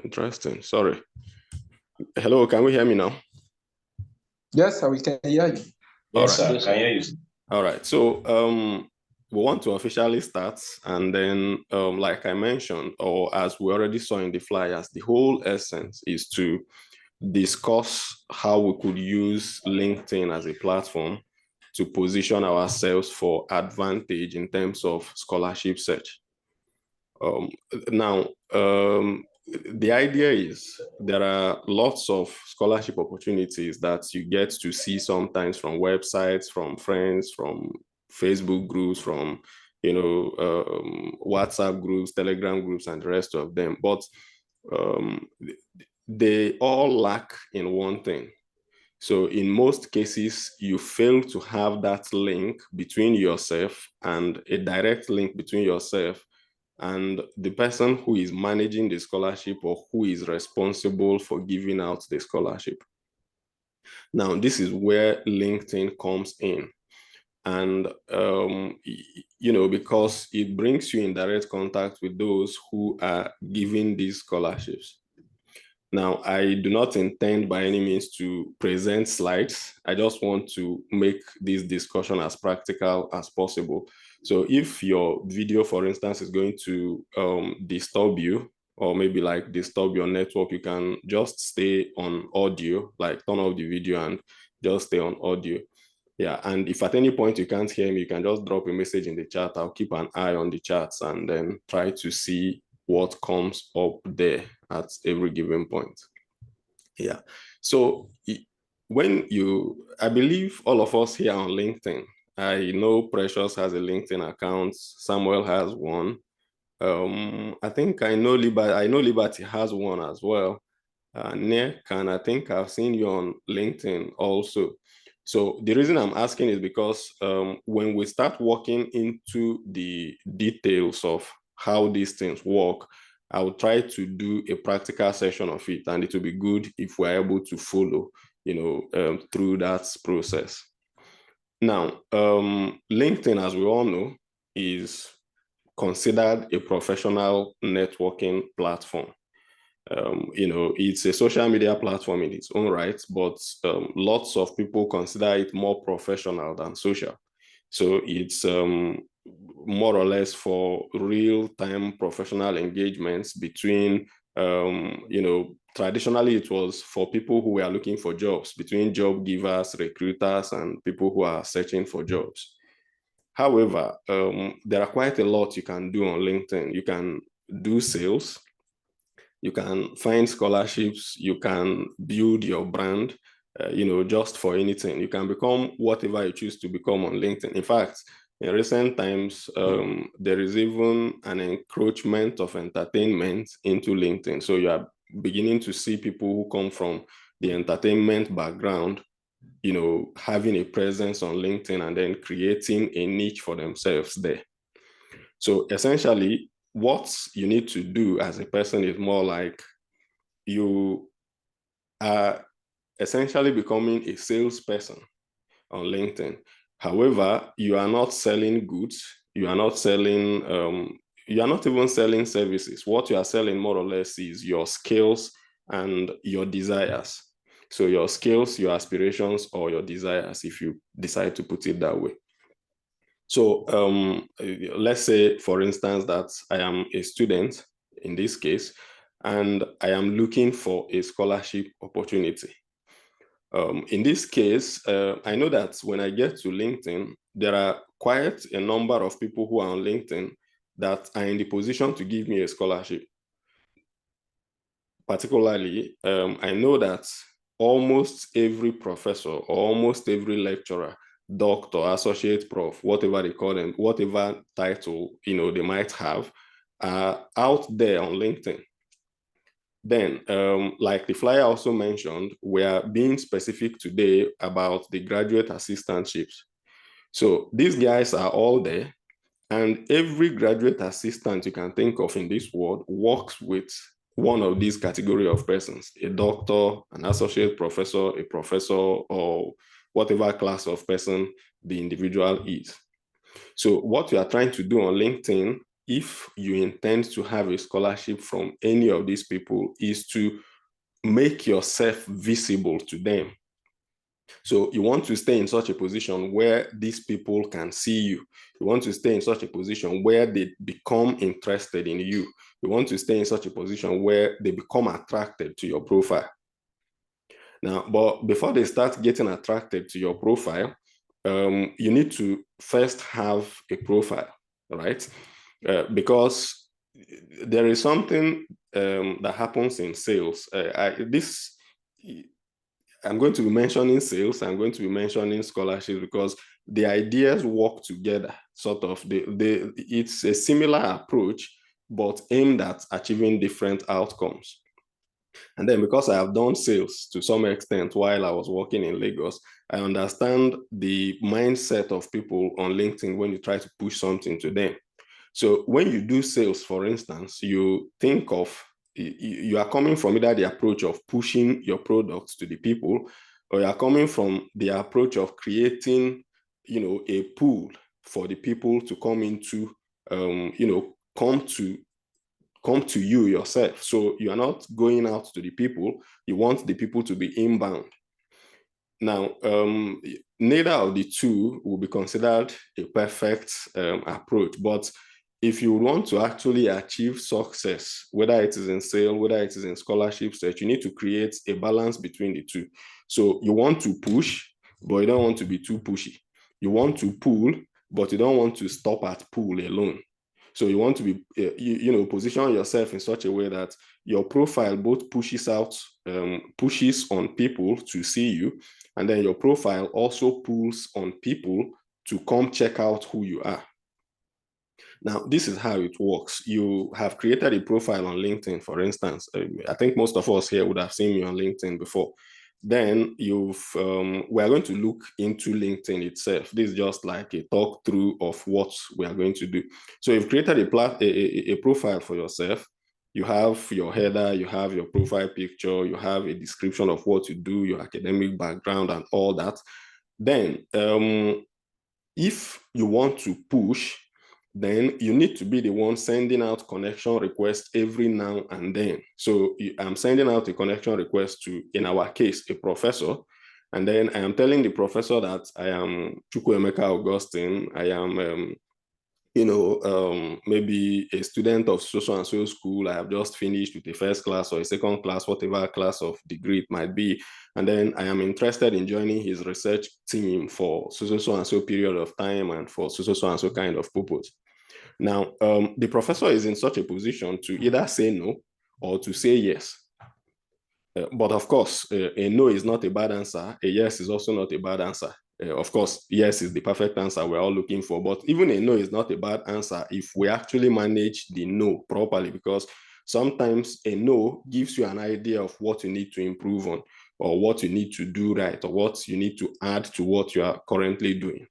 Interesting. Sorry. Hello, can we hear me now? Yes, we can hear you. Yes, sir. I can hear you. All right. So we want to officially start, and then like I mentioned, or as we already saw in the flyers, the whole essence is to discuss how we could use LinkedIn as a platform to position ourselves for advantage in terms of scholarship search. Now, the idea is there are lots of scholarship opportunities that you get to see sometimes from websites, from friends, from Facebook groups, from WhatsApp groups, Telegram groups, and the rest of them. But they all lack in one thing. So in most cases, you fail to have that link between yourself and a direct link between yourself and the person who is managing the scholarship or who is responsible for giving out the scholarship. Now, this is where LinkedIn comes in. And, because it brings you in direct contact with those who are giving these scholarships. Now, I do not intend by any means to present slides. I just want to make this discussion as practical as possible. So if your video, for instance, is going to disturb you or maybe like disturb your network, you can just stay on audio, like turn off the video and just stay on audio. Yeah, and if at any point you can't hear me, you can just drop a message in the chat. I'll keep an eye on the chats and then try to see what comes up there at every given point. Yeah. So I believe all of us here on LinkedIn, I know Precious has a LinkedIn account. Samuel has one. I think I know Liberty has one as well. Nick, and I think I've seen you on LinkedIn also. So the reason I'm asking is because when we start walking into the details of how these things work, I will try to do a practical session of it, and it will be good if we're able to follow, through that process. Now, LinkedIn, as we all know, is considered a professional networking platform. It's a social media platform in its own right, but lots of people consider it more professional than social. So it's more or less for real-time professional engagements between, traditionally it was for people who were looking for jobs, between job givers, recruiters, and people who are searching for jobs. However, there are quite a lot you can do on LinkedIn. You can do sales, you can find scholarships, you can build your brand, just for anything. You can become whatever you choose to become on LinkedIn. In fact, in recent times, there is even an encroachment of entertainment into LinkedIn. So you are beginning to see people who come from the entertainment background, having a presence on LinkedIn and then creating a niche for themselves there. So essentially, what you need to do as a person is more like you are essentially becoming a salesperson on LinkedIn. However, you are not selling goods. You are not even selling services. What you are selling more or less is your skills and your desires. So your skills, your aspirations, or your desires, if you decide to put it that way. So let's say, for instance, that I am a student in this case, and I am looking for a scholarship opportunity. In this case, I know that when I get to LinkedIn, there are quite a number of people who are on LinkedIn that are in the position to give me a scholarship. Particularly, I know that almost every professor or almost every lecturer, doctor, associate prof, whatever they call them, whatever title they might have, are out there on LinkedIn. Then, like the flyer also mentioned, we are being specific today about the graduate assistantships. So these guys are all there, and every graduate assistant you can think of in this world works with one of these category of persons: a doctor, an associate professor, a professor, or whatever class of person the individual is. So what you are trying to do on LinkedIn if you intend to have a scholarship from any of these people is to make yourself visible to them. So you want to stay in such a position where these people can see you. You want to stay in such a position where they become interested in you. You want to stay in such a position where they become attracted to your profile. Now, but before they start getting attracted to your profile, you need to first have a profile, right? Because there is something that happens in sales. I'm going to be mentioning sales, I'm going to be mentioning scholarships because the ideas work together, sort of. It's a similar approach, but aimed at achieving different outcomes. And then because I have done sales to some extent while I was working in Lagos, I understand the mindset of people on LinkedIn when you try to push something to them. So when you do sales, for instance, you think of, you are coming from either the approach of pushing your products to the people, or you are coming from the approach of creating, a pool for the people to come into, come to you yourself. So you are not going out to the people, you want the people to be inbound. Now, neither of the two will be considered a perfect approach, but if you want to actually achieve success, whether it is in sales, whether it is in scholarships, that you need to create a balance between the two. So you want to push, but you don't want to be too pushy. You want to pull, but you don't want to stop at pull alone. So you want to be, position yourself in such a way that your profile both pushes on people to see you, and then your profile also pulls on people to come check out who you are. Now, this is how it works. You have created a profile on LinkedIn, for instance. I think most of us here would have seen me on LinkedIn before. Then we are going to look into LinkedIn itself. This is just like a talk through of what we are going to do. So you've created a profile for yourself. You have your header, you have your profile picture, you have a description of what you do, your academic background and all that. Then if you want to push, then you need to be the one sending out connection requests every now and then. So I'm sending out a connection request to, in our case, a professor. And then I am telling the professor that I am Chukwuemeka Augustine. I am, maybe a student of so and so school. I have just finished with a first class or a second class, whatever class of degree it might be. And then I am interested in joining his research team for so and so period of time and for so and so kind of purpose. Now, the professor is in such a position to either say no or to say yes. But of course, a no is not a bad answer. A yes is also not a bad answer. Of course, yes is the perfect answer we're all looking for. But even a no is not a bad answer if we actually manage the no properly, because sometimes a no gives you an idea of what you need to improve on, or what you need to do right, or what you need to add to what you are currently doing.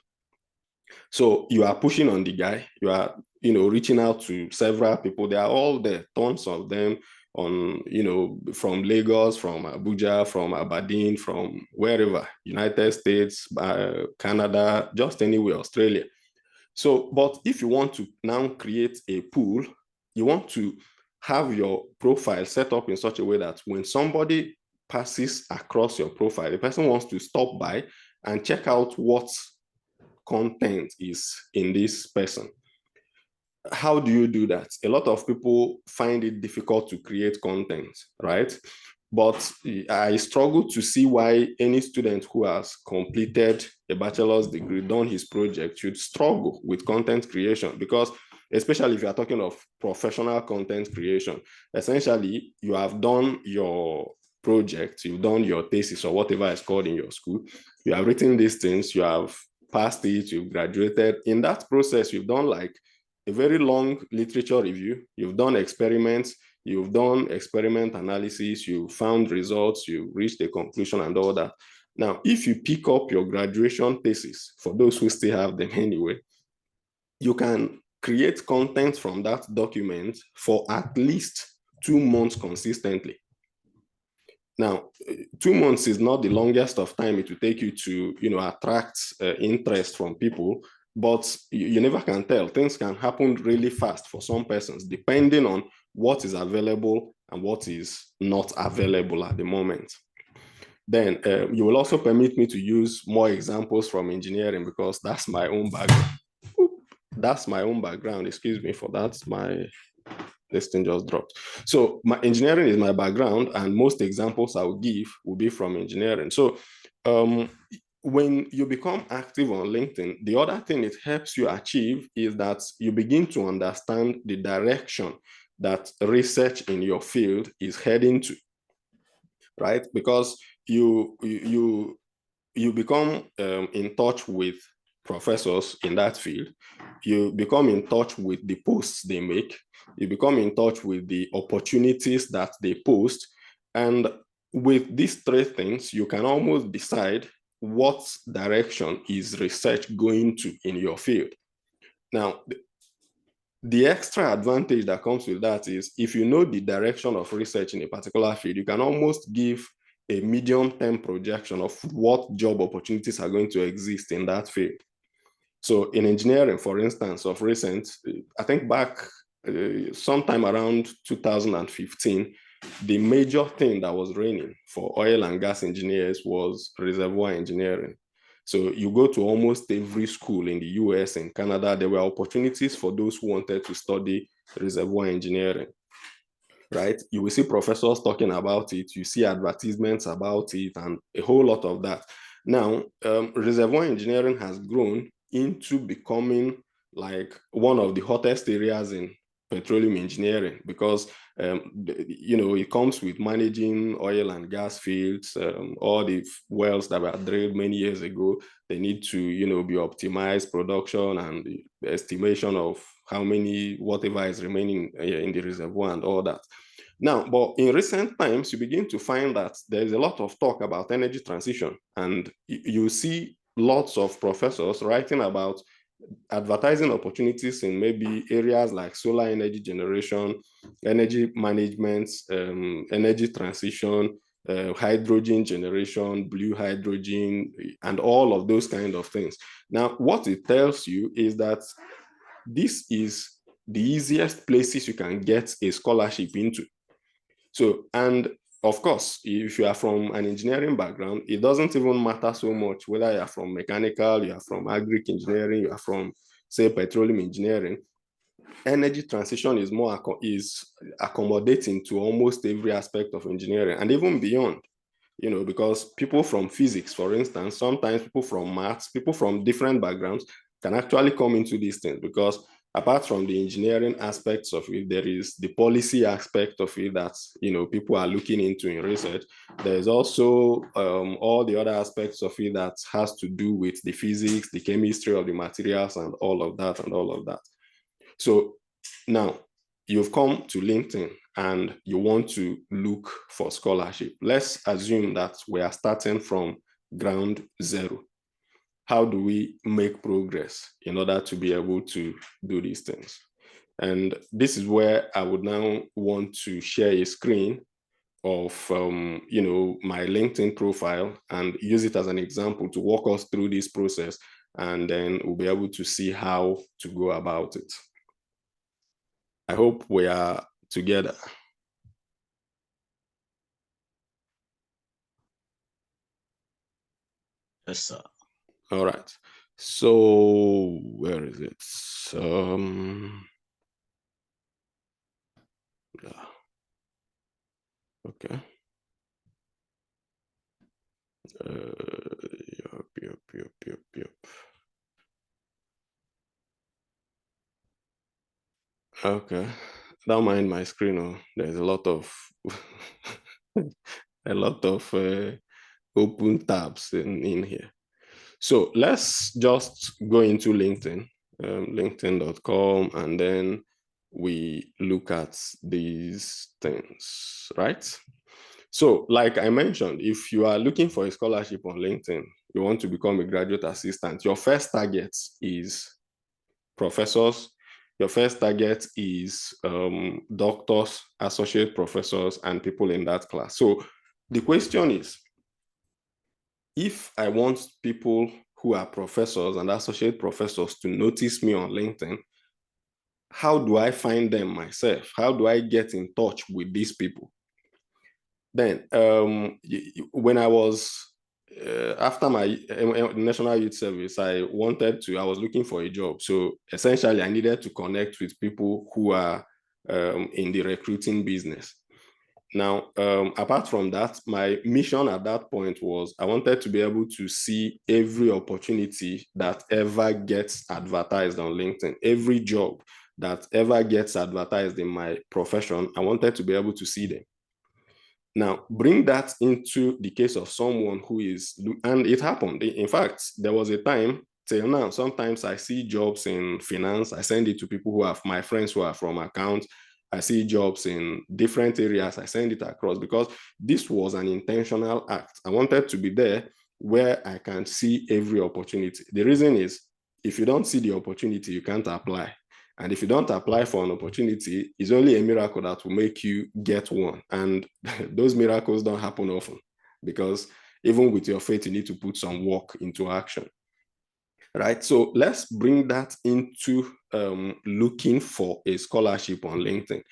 So you are pushing on the guy, you are, reaching out to several people. They are all there, tons of them on, from Lagos, from Abuja, from Aberdeen, from wherever, United States, Canada, just anywhere, Australia. So, but if you want to now create a pool, you want to have your profile set up in such a way that when somebody passes across your profile, the person wants to stop by and check out what content is in this person. How do you do that? A lot of people find it difficult to create content, right? But I struggle to see why any student who has completed a bachelor's degree, done his project, should struggle with content creation, because especially if you are talking of professional content creation, essentially you have done your project, you've done your thesis or whatever it's called in your school, you have written these things, you have passed it, you've graduated. In that process, you've done like a very long literature review, you've done experiments, you've done experiment analysis, you found results, you reached a conclusion and all that. Now, if you pick up your graduation thesis, for those who still have them anyway, you can create content from that document for at least 2 months consistently. Now, 2 months is not the longest of time it will take you to, attract interest from people, but you never can tell. Things can happen really fast for some persons, depending on what is available and what is not available at the moment. Then you will also permit me to use more examples from engineering, because that's my own background. That's my own background. Excuse me for that. This thing just dropped. So my engineering is my background, and most examples I will give will be from engineering. So when you become active on LinkedIn, the other thing it helps you achieve is that you begin to understand the direction that research in your field is heading to, right? Because you become in touch with professors in that field. You become in touch with the posts they make. You become in touch with the opportunities that they post. And with these three things, you can almost decide what direction is research going to in your field. Now, the extra advantage that comes with that is if you know the direction of research in a particular field, you can almost give a medium-term projection of what job opportunities are going to exist in that field. So in engineering, for instance, of recent, I think back sometime around 2015, the major thing that was reigning for oil and gas engineers was reservoir engineering. So you go to almost every school in the US and Canada, there were opportunities for those who wanted to study reservoir engineering, right? You will see professors talking about it, you see advertisements about it, and a whole lot of that. Now, reservoir engineering has grown into becoming like one of the hottest areas in petroleum engineering, because it comes with managing oil and gas fields. All the wells that were drilled many years ago, they need to be optimized, production and the estimation of how many whatever is remaining in the reservoir and all that. Now, but in recent times, you begin to find that there is a lot of talk about energy transition, and you see lots of professors writing about advertising opportunities in maybe areas like solar energy generation, energy management, energy transition, hydrogen generation, blue hydrogen, and all of those kind of things. Now, what it tells you is that this is the easiest places you can get a scholarship into. So, and of course, if you are from an engineering background, it doesn't even matter so much whether you are from mechanical, you are from agric engineering, you are from, say, petroleum engineering. Energy transition is accommodating to almost every aspect of engineering, and even beyond, because people from physics, for instance, sometimes people from maths, people from different backgrounds can actually come into these things, because apart from the engineering aspects of it, there is the policy aspect of it that people are looking into in research. There is also all the other aspects of it that has to do with the physics, the chemistry of the materials, and all of that. So now you've come to LinkedIn and you want to look for scholarship. Let's assume that we are starting from ground zero. How do we make progress in order to be able to do these things? And this is where I would now want to share a screen of my LinkedIn profile and use it as an example to walk us through this process, and then we'll be able to see how to go about it. I hope we are together. Yes, sir. All right. So where is it? Yeah. Okay. Yep. Okay. Don't mind my screen. Oh, there's a lot of open tabs in here. So let's just go into LinkedIn, linkedin.com, and then we look at these things, right? So like I mentioned, if you are looking for a scholarship on LinkedIn, you want to become a graduate assistant, your first target is professors. Your first target is doctors, associate professors, and people in that class. So the question is, if I want people who are professors and associate professors to notice me on LinkedIn, how do I find them myself? How do I get in touch with these people? Then, when I was after my National Youth Service, I was looking for a job. So essentially, I needed to connect with people who are in the recruiting business. Now, apart from that, my mission at that point was I wanted to be able to see every opportunity that ever gets advertised on LinkedIn, every job that ever gets advertised in my profession. I wanted to be able to see them. Now, bring that into the case of someone who is, and it happened. In fact, there was a time till now, sometimes I see jobs in finance. I send it to people who have my friends who are from accounts. I see jobs in different areas. I send it across because this was an intentional act. I wanted to be there where I can see every opportunity. The reason is if you don't see the opportunity, you can't apply. And if you don't apply for an opportunity, it's only a miracle that will make you get one. And those miracles don't happen often because even with your faith, you need to put some work into action. Right. So let's bring that into looking for a scholarship on LinkedIn.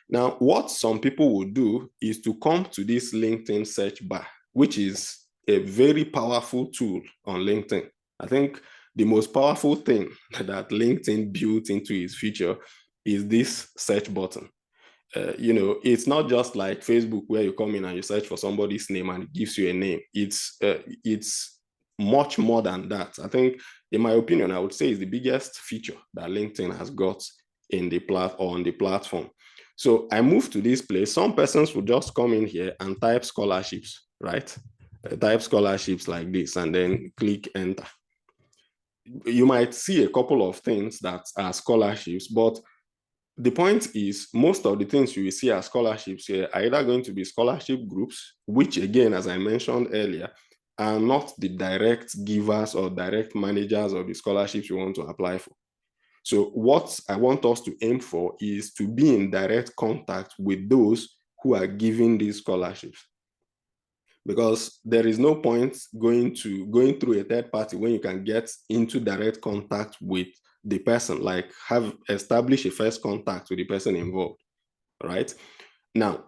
Now, what some people will do is to come to this LinkedIn search bar, which is a very powerful tool on LinkedIn. I think the most powerful thing that LinkedIn built into its feature is this search button. It's not just like Facebook where you come in and you search for somebody's name and it gives you a name. It's much more than that. I think, in my opinion, I would say it's the biggest feature that LinkedIn has got on the platform. So I moved to this place. Some persons will just come in here and type scholarships, right? Type scholarships like this and then click enter. You might see a couple of things that are scholarships, but the point is most of the things you will see as scholarships here are either going to be scholarship groups, which again, as I mentioned earlier, are not the direct givers or direct managers of the scholarships you want to apply for. So what I want us to aim for is to be in direct contact with those who are giving these scholarships. Because there is no point going through a third party when you can get into direct contact with the person, like have established a first contact with the person involved, right? Now,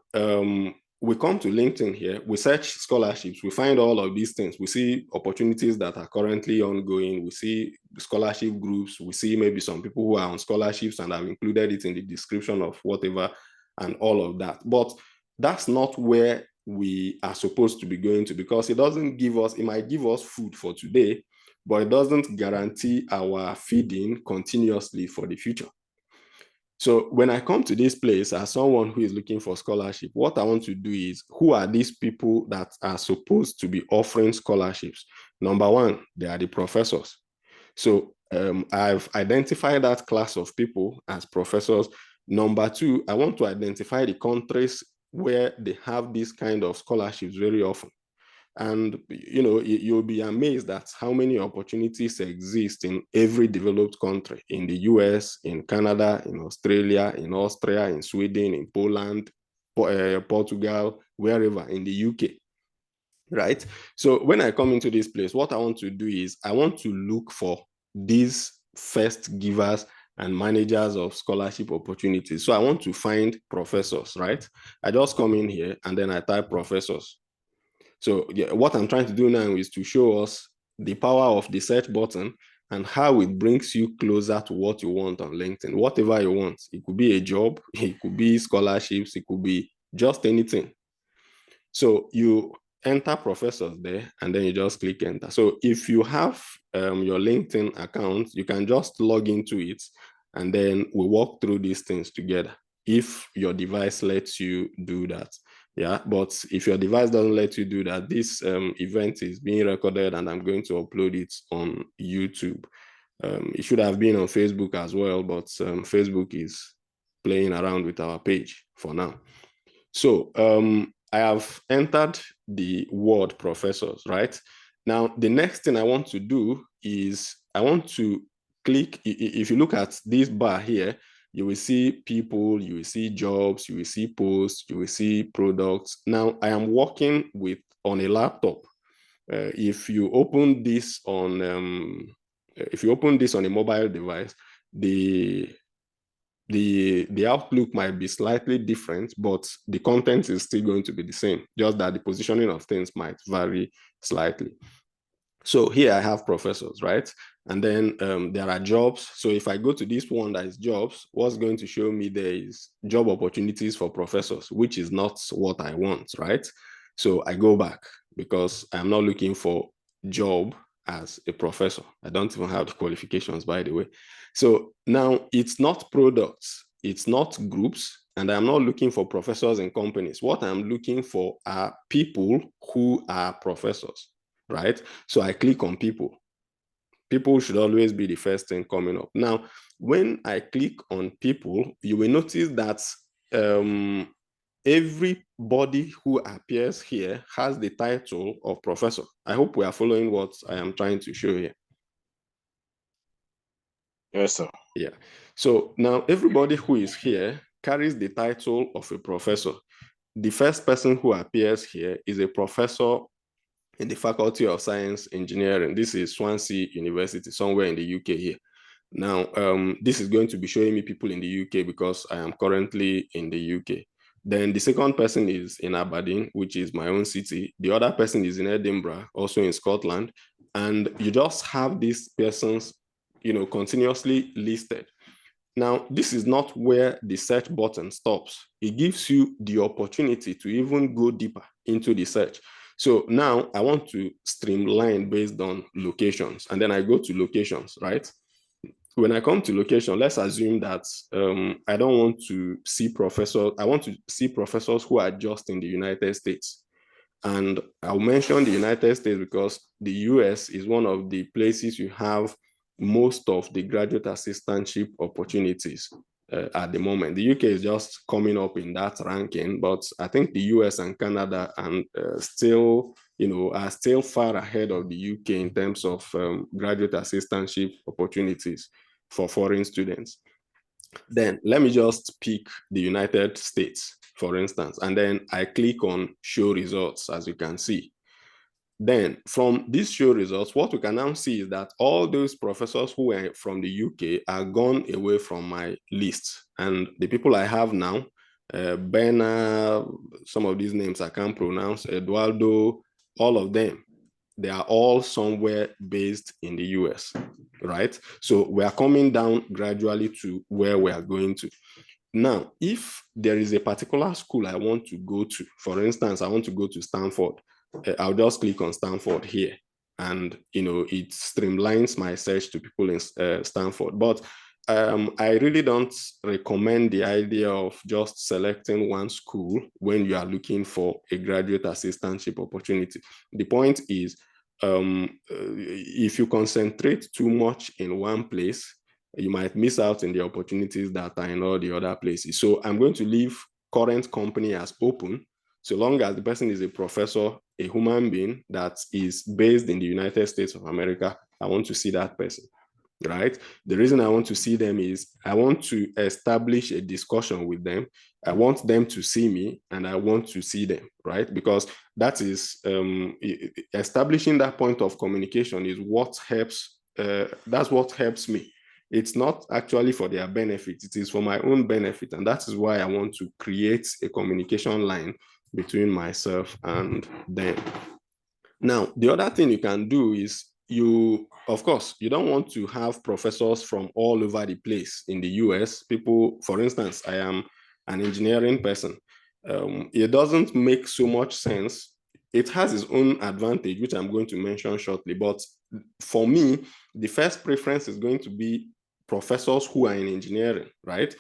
we come to LinkedIn here, we search scholarships, we find all of these things. We see opportunities that are currently ongoing, we see scholarship groups, we see maybe some people who are on scholarships and have included it in the description of whatever and all of that. But that's not where we are supposed to be going to, because it might give us food for today, but it doesn't guarantee our feeding continuously for the future. So when I come to this place as someone who is looking for scholarship, what I want to do is, who are these people that are supposed to be offering scholarships? Number one, they are the professors. So I've identified that class of people as professors. Number two, I want to identify the countries where they have this kind of scholarships very often. And, you'll be amazed at how many opportunities exist in every developed country, in the US, in Canada, in Australia, in Austria, in Sweden, in Poland, Portugal, wherever, in the UK, right? So when I come into this place, what I want to do is I want to look for these first givers and managers of scholarship opportunities. So I want to find professors, right? I just come in here and then I type professors. So yeah, what I'm trying to do now is to show us the power of the search button and how it brings you closer to what you want on LinkedIn, whatever you want. It could be a job, it could be scholarships, it could be just anything. So you enter professors there and then you just click enter. So if you have your LinkedIn account, you can just log into it and then we walk through these things together if your device lets you do that. Yeah, but if your device doesn't let you do that, this event is being recorded and I'm going to upload it on YouTube. It should have been on Facebook as well, but Facebook is playing around with our page for now. So I have entered the word professors, right? Now, the next thing I want to do is I want to click. If you look at this bar here, you will see people, you will see jobs, you will see posts, you will see products. Now, I am working on a laptop. If you open this on a mobile device, the outlook might be slightly different, but the content is still going to be the same, just that the positioning of things might vary slightly. So here I have professors, right? And then there are jobs. So if I go to this one that is jobs, what's going to show me there is job opportunities for professors, which is not what I want, right? So I go back because I'm not looking for job as a professor. I don't even have the qualifications, by the way. So now it's not products, it's not groups, and I'm not looking for professors and companies. What I'm looking for are people who are professors, right? So I click on people. People should always be the first thing coming up. Now, when I click on people, you will notice that everybody who appears here has the title of professor. I hope we are following what I am trying to show here. Yes, sir. Yeah. So now everybody who is here carries the title of a professor. The first person who appears here is a professor in the Faculty of Science Engineering. This is Swansea University, somewhere in the UK here. Now, this is going to be showing me people in the UK because I am currently in the UK. Then the second person is in Aberdeen, which is my own city. The other person is in Edinburgh, also in Scotland. And you just have these persons, continuously listed. Now, this is not where the search button stops. It gives you the opportunity to even go deeper into the search. So now I want to streamline based on locations, and then I go to locations, right? When I come to location, let's assume that I don't want to see professors. I want to see professors who are just in the United States. And I'll mention the United States because the US is one of the places you have most of the graduate assistantship opportunities at the moment. The UK is just coming up in that ranking, but I think the US and Canada and are still far ahead of the UK in terms of graduate assistantship opportunities for foreign students. Then let me just pick the United States, for instance, and then I click on show results, as you can see. Then from these show results, what we can now see is that all those professors who were from the UK are gone away from my list. And the people I have now, Bena, some of these names I can't pronounce, Eduardo, all of them, they are all somewhere based in the US, right? So we are coming down gradually to where we are going to. Now, if there is a particular school I want to go to, for instance, I want to go to Stanford, I'll just click on Stanford here. And, it streamlines my search to people in Stanford. But I really don't recommend the idea of just selecting one school when you are looking for a graduate assistantship opportunity. The point is, if you concentrate too much in one place, you might miss out on the opportunities that are in all the other places. So I'm going to leave current company as open, so long as the person is a professor, a human being that is based in the United States of America. I want to see that person, right? The reason I want to see them is I want to establish a discussion with them. I want them to see me and I want to see them, right? Because that is establishing that point of communication is what helps. That's what helps me. It's not actually for their benefit. It is for my own benefit. And that is why I want to create a communication line between myself and them. Now, the other thing you can do is of course, you don't want to have professors from all over the place in the US. People, for instance, I am an engineering person. It doesn't make so much sense. It has its own advantage, which I'm going to mention shortly. But for me, the first preference is going to be professors who are in engineering, right?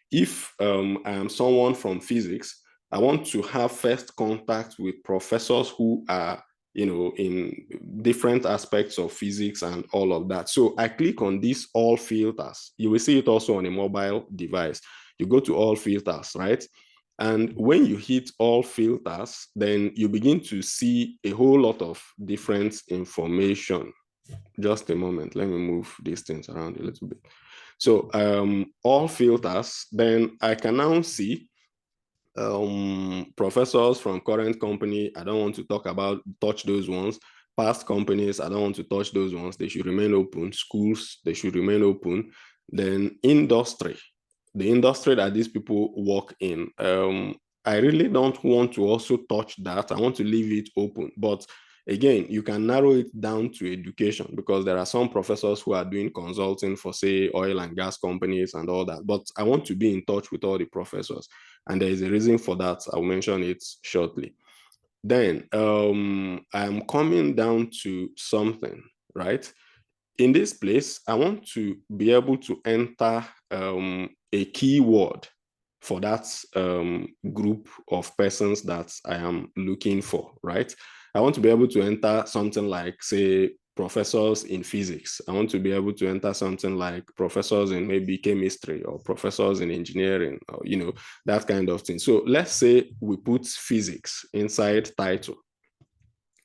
If I am someone from physics, I want to have first contact with professors who are in different aspects of physics and all of that. So I click on these all filters. You will see it also on a mobile device. You go to all filters, right? And when you hit all filters, then you begin to see a whole lot of different information. Just a moment, let me move these things around a little bit. So all filters, then I can now see professors from current company. I don't want to touch those ones. Past companies, I don't want to touch those ones. They should remain open. Schools, they should remain open. Then industry, the industry that these people work in, I really don't want to also touch that. I want to leave it open. But again, you can narrow it down to education, because there are some professors who are doing consulting for, say, oil and gas companies and all that. But I want to be in touch with all the professors. And there is a reason for that. I'll mention it shortly. Then I'm coming down to something, right? In this place, I want to be able to enter a keyword for that group of persons that I am looking for, right? I want to be able to enter something like, say, professors in physics. I want to be able to enter something like professors in maybe chemistry, or professors in engineering, or, that kind of thing. So let's say we put physics inside title,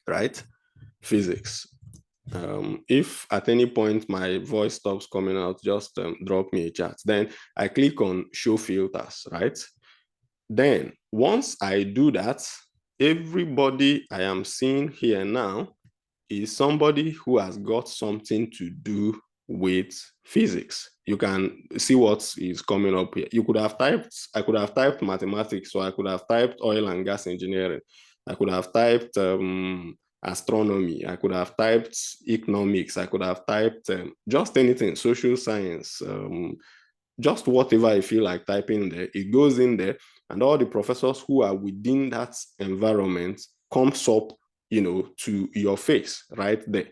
right? Physics. If at any point my voice stops coming out, just drop me a chat. Then I click on show filters, right? Then once I do that, everybody I am seeing here now is somebody who has got something to do with physics. You can see what is coming up here. I could have typed mathematics, so I could have typed oil and gas engineering. I could have typed astronomy. I could have typed economics. I could have typed just anything, social science, just whatever I feel like typing there. It goes in there, and all the professors who are within that environment comes up, to your face right there.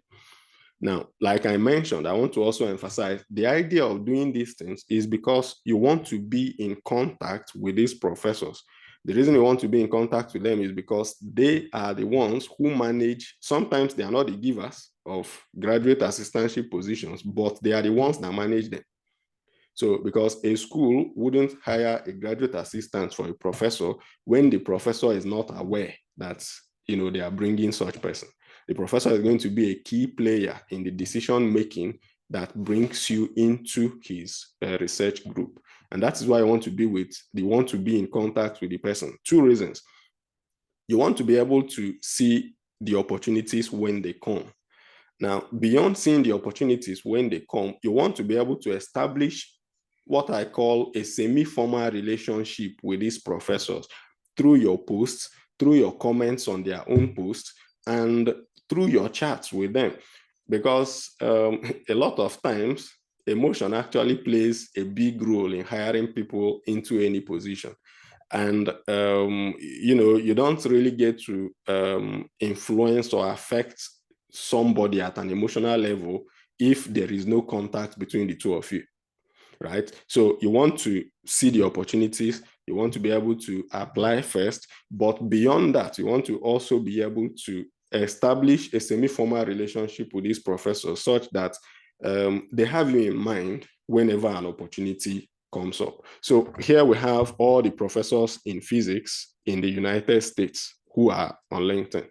Now, like I mentioned, I want to also emphasize the idea of doing these things is because you want to be in contact with these professors. The reason you want to be in contact with them is because they are the ones who manage. Sometimes they are not the givers of graduate assistantship positions, but they are the ones that manage them. So because a school wouldn't hire a graduate assistant for a professor when the professor is not aware that, they are bringing such person. The professor is going to be a key player in the decision making that brings you into his research group. And that is why you want to be in contact with the person. Two reasons. You want to be able to see the opportunities when they come. Now, beyond seeing the opportunities when they come, you want to be able to establish what I call a semi-formal relationship with these professors through your posts, through your comments on their own posts, and through your chats with them. Because a lot of times, emotion actually plays a big role in hiring people into any position. And, you don't really get to influence or affect somebody at an emotional level if there is no contact between the two of you, right? So you want to see the opportunities, you want to be able to apply first, but beyond that, you want to also be able to establish a semi-formal relationship with these professors such that they have you in mind whenever an opportunity comes up. So here we have all the professors in physics in the United States who are on LinkedIn.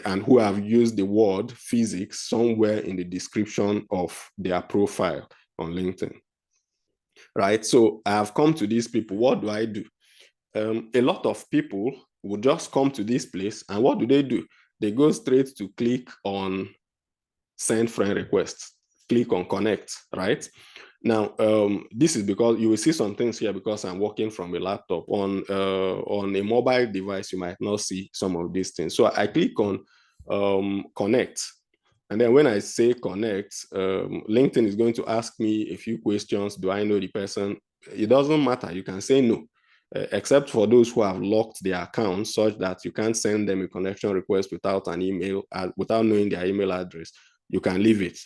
And who have used the word physics somewhere in the description of their profile on LinkedIn, right? So I have come to these people. What do I do? A lot of people will just come to this place, and what do? They go straight to click on send friend request, click on connect, right? Now, this is because you will see some things here because I'm working from a laptop. On a mobile device, you might not see some of these things. So I click on connect. And then when I say connect, LinkedIn is going to ask me a few questions. Do I know the person? It doesn't matter. You can say no, except for those who have locked their accounts such that you can't send them a connection request without an email, without knowing their email address. You can leave it.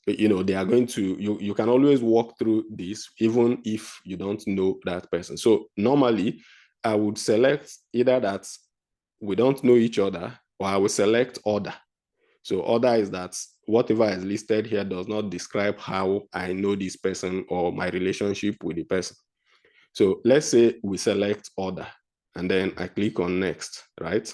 They are going to, you can always walk through this even if you don't know that person. So normally I would select either that we don't know each other, or I will select order. So order is that whatever is listed here does not describe how I know this person or my relationship with the person. So let's say we select order, and then I click on next, right?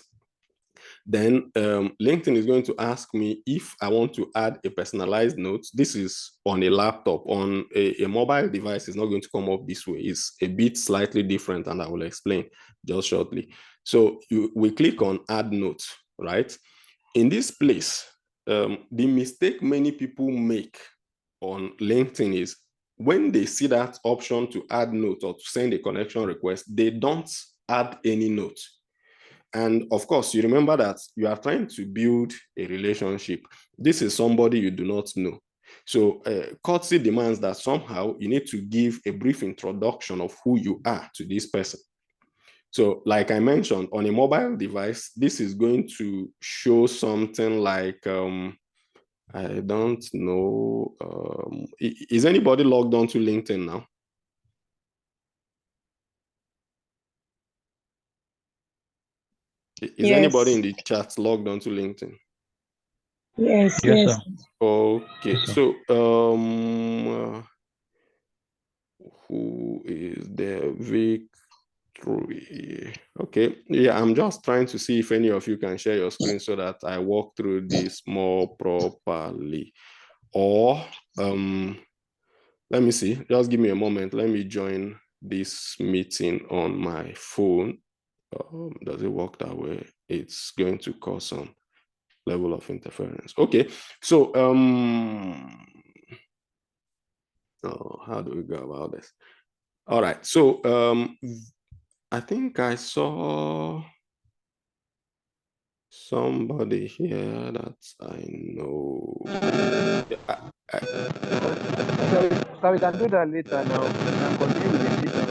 Then LinkedIn is going to ask me if I want to add a personalized note. This is on a laptop. On a mobile device, it's not going to come up this way. It's a bit slightly different, and I will explain just shortly. So we click on add note, right? in this place, the mistake many people make on LinkedIn is when they see that option to add note or to send a connection request, they don't add any note. And of course, you remember that you are trying to build a relationship. This is somebody you do not know. So courtesy demands that somehow you need to give a brief introduction of who you are to this person. So like I mentioned, on a mobile device, this is going to show something like, I don't know, is anybody logged on to LinkedIn now? Is anybody in the chat logged on to LinkedIn? Yes. Okay, Yes, sir. so who is there? Victory. Okay, yeah, I'm just trying to see if any of you can share your screen so that I walk through this more properly. Or let me see, just give me a moment. Let me join this meeting on my phone. Does it work that way? It's going to cause some level of interference. Okay, so how do we go about this? All right, so I think I saw somebody here that I know. So we can do that later now. We can continue with the meeting.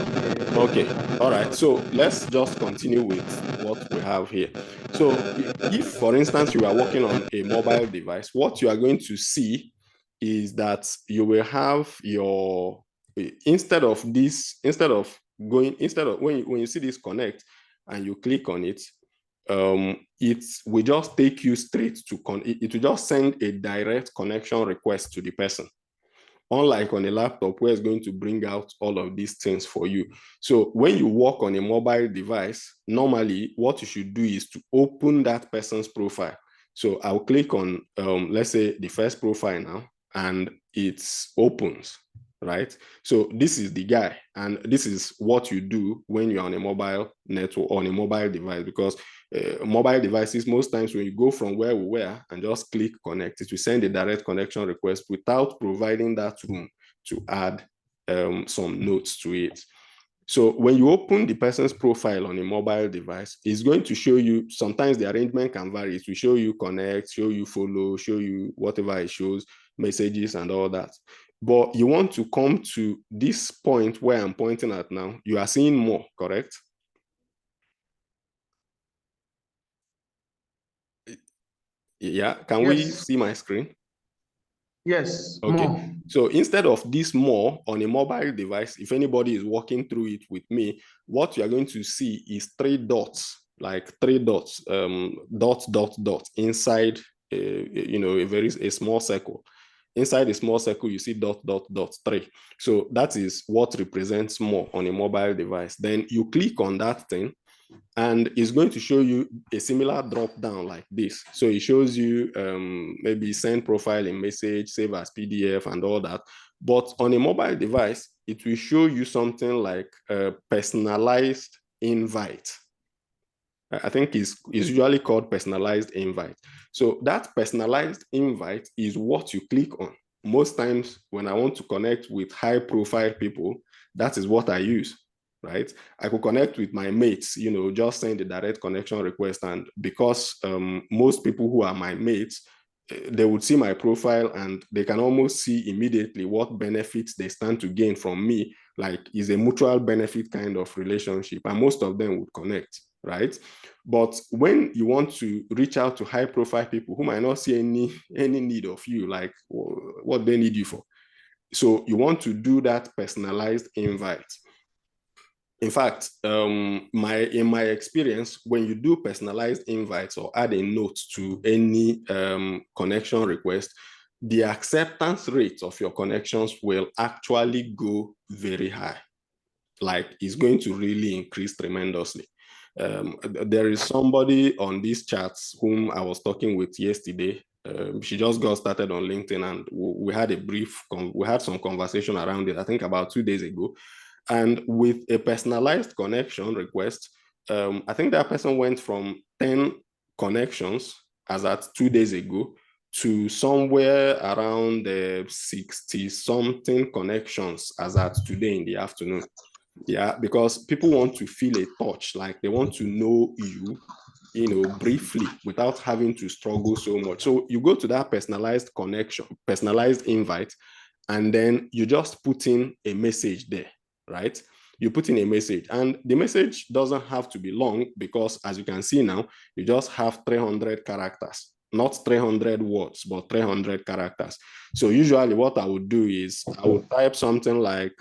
Okay, all right, so let's just continue with what we have here. So if, for instance, you are working on a mobile device, what you are going to see is that you will have your, instead of when you see this connect and you click on it, it will just take you straight to, it will just send a direct connection request to the person. Unlike on a laptop where it's going to bring out all of these things for you. So when you work on a mobile device, normally what you should do is to open that person's profile. So I'll click on, let's say the first profile now, and it opens, right? So this is the guy, and this is what you do when you're on a mobile network, on a mobile device, because mobile devices, most times when you go from where we were and just click connect, it will send a direct connection request without providing that room to add some notes to it. So when you open the person's profile on a mobile device, it's going to show you, sometimes the arrangement can vary. It will show you connect, show you follow, show you whatever it shows, messages and all that. But you want to come to this point where I'm pointing at now. You are seeing more, correct? Yeah, can we see my screen? Yes, Okay, more. so instead of this more on a mobile device, if anybody is walking through it with me, what you are going to see is three dots, like three dots, dot inside, a small circle. Inside a small circle, you see dot, three. So that is what represents more on a mobile device. Then you click on that thing, and it's going to show you a similar drop down like this. So it shows you maybe send profile in message, save as PDF and all that. But on a mobile device, it will show you something like a personalized invite. I think it's usually called personalized invite. So that personalized invite is what you click on. Most times when I want to connect with high profile people, that is what I use, right? I could connect with my mates, just send a direct connection request. And because most people who are my mates, they would see my profile and they can almost see immediately what benefits they stand to gain from me. Like, is a mutual benefit kind of relationship, and most of them would connect, right? But when you want to reach out to high profile people who might not see any need of you, like what they need you for, so you want to do that personalized invite. In fact, in my experience, when you do personalized invites or add a note to any connection request, the acceptance rate of your connections will actually go very high. Like, it's going to really increase tremendously. There is somebody on these chats whom I was talking with yesterday. She just got started on LinkedIn, and we had we had some conversation around it, I think about 2 days ago. And with a personalized connection request, I think that person went from 10 connections as at 2 days ago, to somewhere around 60-something connections as at today in the afternoon. Yeah, because people want to feel a touch, like they want to know you, briefly without having to struggle so much. So you go to that personalized connection, personalized invite, and then you just put in a message there, right? You put in a message, and the message doesn't have to be long because, as you can see now, you just have 300 characters, not 300 words, but 300 characters. So usually what I would do is I would type something like,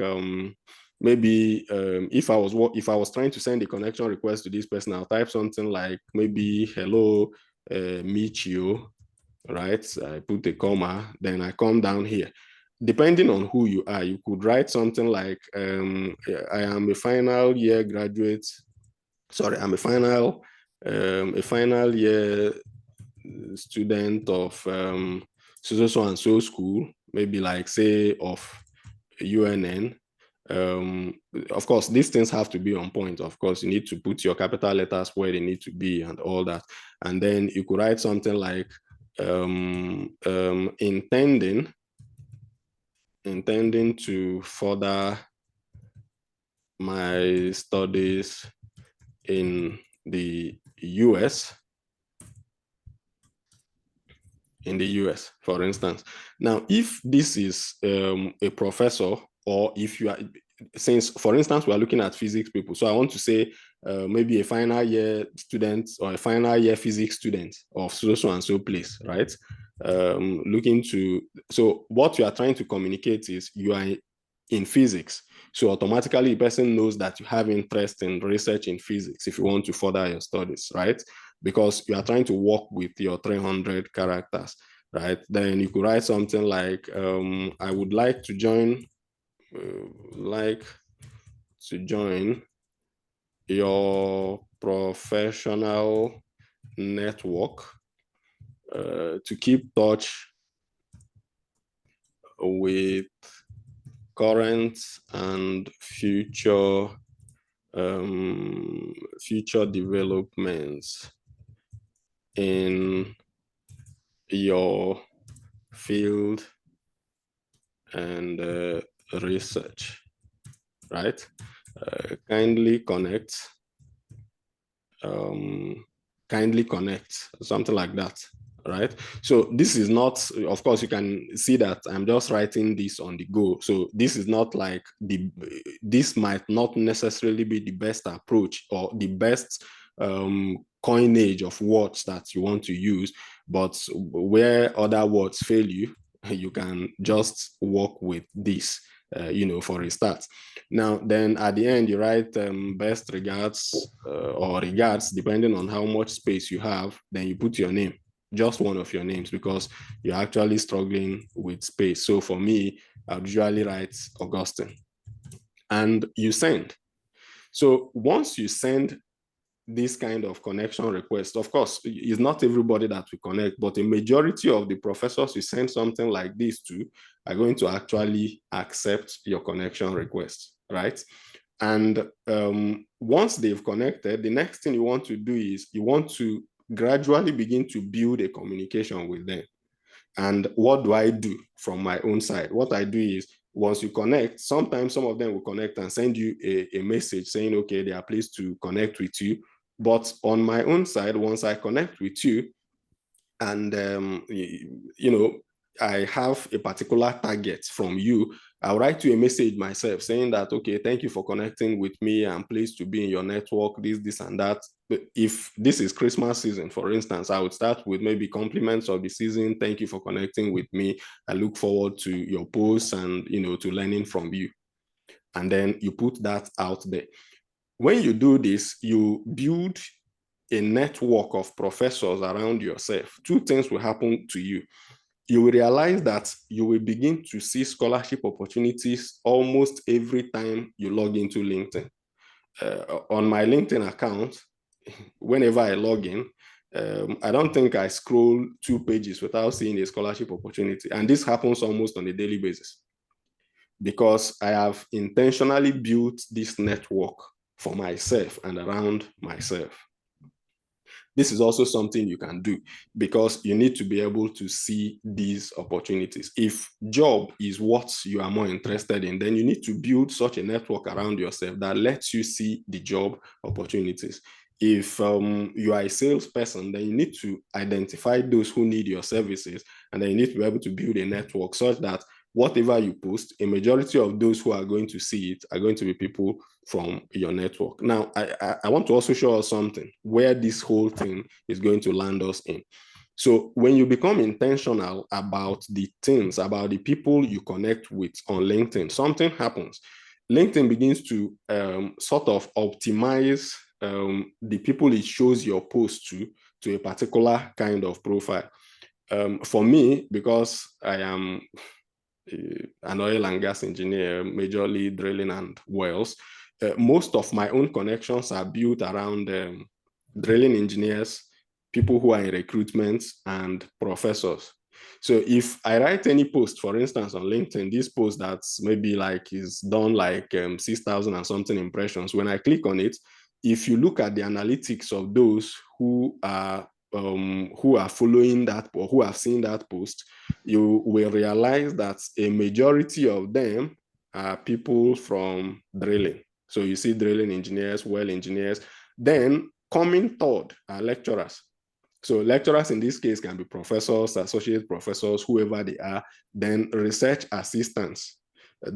maybe if I was trying to send a connection request to this person, I'll type something like maybe hello, Michio, right? I put a comma, then I come down here. Depending on who you are, you could write something like, I am a final year graduate. Sorry, I'm a final year student of so and so school, maybe like say of UNN. Of course, these things have to be on point. Of course, you need to put your capital letters where they need to be and all that. And then you could write something like intending to further my studies in the US. For instance. Now, if this is a professor, or if you are, since, for instance, we are looking at physics people, so I want to say maybe a final year student or a final year physics student of so and so place, right? So what you are trying to communicate is you are in physics. So automatically the person knows that you have interest in research in physics if you want to further your studies, right? Because you are trying to work with your 300 characters, right? Then you could write something like, I would like to join, your professional network to keep touch with current and future developments in your field and research, right? Kindly connect, something like that, right? So this is not, of course, you can see that I'm just writing this on the go. So this is not like this might not necessarily be the best approach or the best coinage of words that you want to use, but where other words fail you, you can just work with this, for a start. Now, then at the end, you write best regards or regards, depending on how much space you have. Then you put your name, just one of your names, because you're actually struggling with space. So for me, I usually write Augustine, and you send. So once you send this kind of connection request, of course, it's not everybody that we connect, but a majority of the professors you send something like this to are going to actually accept your connection request, right? And once they've connected, the next thing you want to do is you want to gradually begin to build a communication with them. And what do I do from my own side? What I do is, once you connect, sometimes some of them will connect and send you a message saying, okay, they are pleased to connect with you. But on my own side, once I connect with you, and I have a particular target from you, I'll write you a message myself saying that, okay, thank you for connecting with me. I'm pleased to be in your network, this and that. But if this is Christmas season, for instance, I would start with maybe compliments of the season. Thank you for connecting with me. I look forward to your posts and, to learning from you. And then you put that out there. When you do this, you build a network of professors around yourself. Two things will happen to you. You will realize that you will begin to see scholarship opportunities almost every time you log into LinkedIn. On my LinkedIn account, whenever I log in, I don't think I scroll 2 pages without seeing a scholarship opportunity. And this happens almost on a daily basis because I have intentionally built this network for myself and around myself. This is also something you can do because you need to be able to see these opportunities. If job is what you are more interested in, then you need to build such a network around yourself that lets you see the job opportunities. If you are a salesperson, then you need to identify those who need your services, and then you need to be able to build a network such that whatever you post, a majority of those who are going to see it are going to be people from your network. Now, I want to also show us something where this whole thing is going to land us in. So when you become intentional about the things, about the people you connect with on LinkedIn, something happens. LinkedIn begins to sort of optimize the people it shows your post to a particular kind of profile. For me, because I am an oil and gas engineer, majorly drilling and wells, most of my own connections are built around drilling engineers, people who are in recruitment, and professors. So if I write any post, for instance, on LinkedIn, this post that's maybe like is done like 6,000 and something impressions, when I click on it, if you look at the analytics of those who are following that or who have seen that post, you will realize that a majority of them are people from drilling. So you see drilling engineers, well engineers. Then coming third are lecturers. So lecturers in this case can be professors, associate professors, whoever they are. Then research assistants,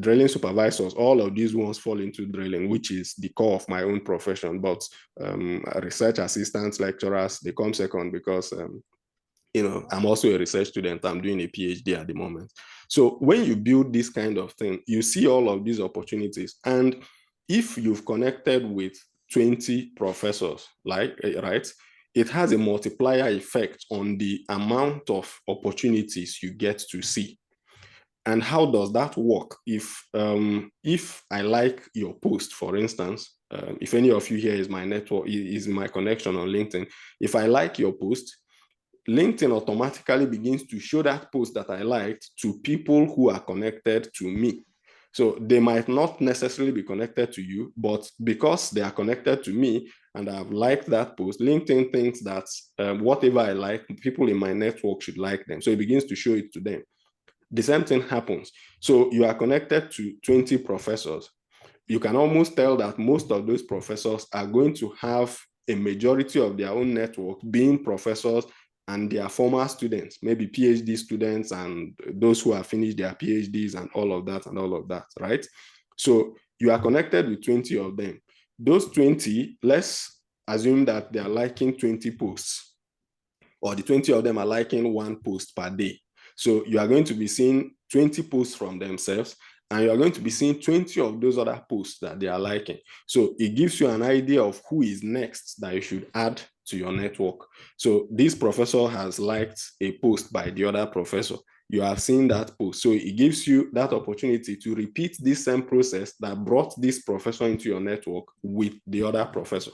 drilling supervisors, all of these ones fall into drilling, which is the core of my own profession. But research assistants, lecturers, they come second because I'm also a research student. I'm doing a PhD at the moment. So when you build this kind of thing, you see all of these opportunities. And if you've connected with 20 professors, right, it has a multiplier effect on the amount of opportunities you get to see. And how does that work? If I like your post, for instance, if any of you here is my network, is my connection on LinkedIn, if I like your post, LinkedIn automatically begins to show that post that I liked to people who are connected to me. So they might not necessarily be connected to you, but because they are connected to me and I've liked that post, LinkedIn thinks that whatever I like, people in my network should like them. So it begins to show it to them. The same thing happens. So you are connected to 20 professors. You can almost tell that most of those professors are going to have a majority of their own network being professors and their former students, maybe PhD students and those who have finished their PhDs and all of that, right? So you are connected with 20 of them. Those 20, let's assume that they are liking 20 posts, or the 20 of them are liking one post per day. So you are going to be seeing 20 posts from themselves, and you are going to be seeing 20 of those other posts that they are liking. So it gives you an idea of who is next that you should add to your network. So this professor has liked a post by the other professor. You have seen that post. So it gives you that opportunity to repeat this same process that brought this professor into your network with the other professor,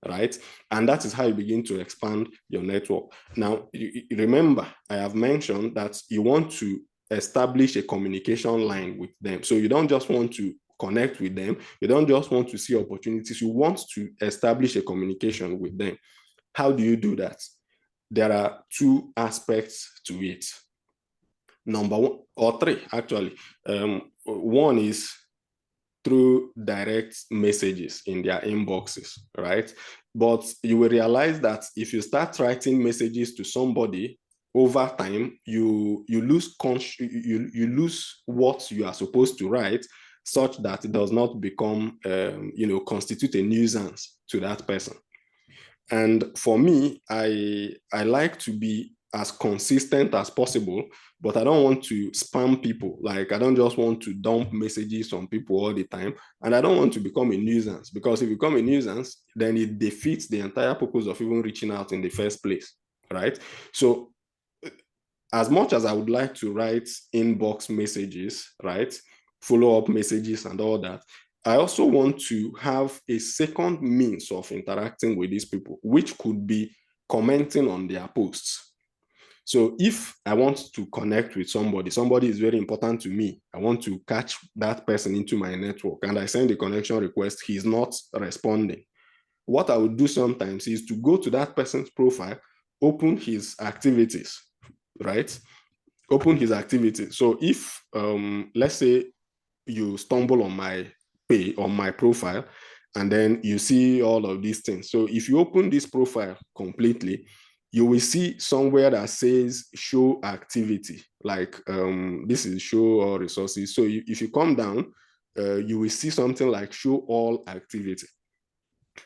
right? And that is how you begin to expand your network. Now, remember, I have mentioned that you want to establish a communication line with them. So you don't just want to connect with them. You don't just want to see opportunities. You want to establish a communication with them. How do you do that? There are two aspects to it. Number one, or three, actually. One is through direct messages in their inboxes, right? But you will realize that if you start writing messages to somebody over time, you lose what you are supposed to write, such that it does not become constitute a nuisance to that person. And for me, I like to be as consistent as possible, but I don't want to spam people. Like, I don't just want to dump messages on people all the time. And I don't want to become a nuisance, because if you become a nuisance, then it defeats the entire purpose of even reaching out in the first place, right? So as much as I would like to write inbox messages, right, follow-up messages and all that, I also want to have a second means of interacting with these people, which could be commenting on their posts. So if I want to connect with somebody is very important to me, I want to catch that person into my network, and I send a connection request, he's not responding. what I would do sometimes is to go to that person's profile, open his activities, right? Open his activities. So if, let's say you stumble on my page, on my profile, and then you see all of these things. So if you open this profile completely, you will see somewhere that says show activity, like this is show all resources. So if you come down, you will see something like show all activity.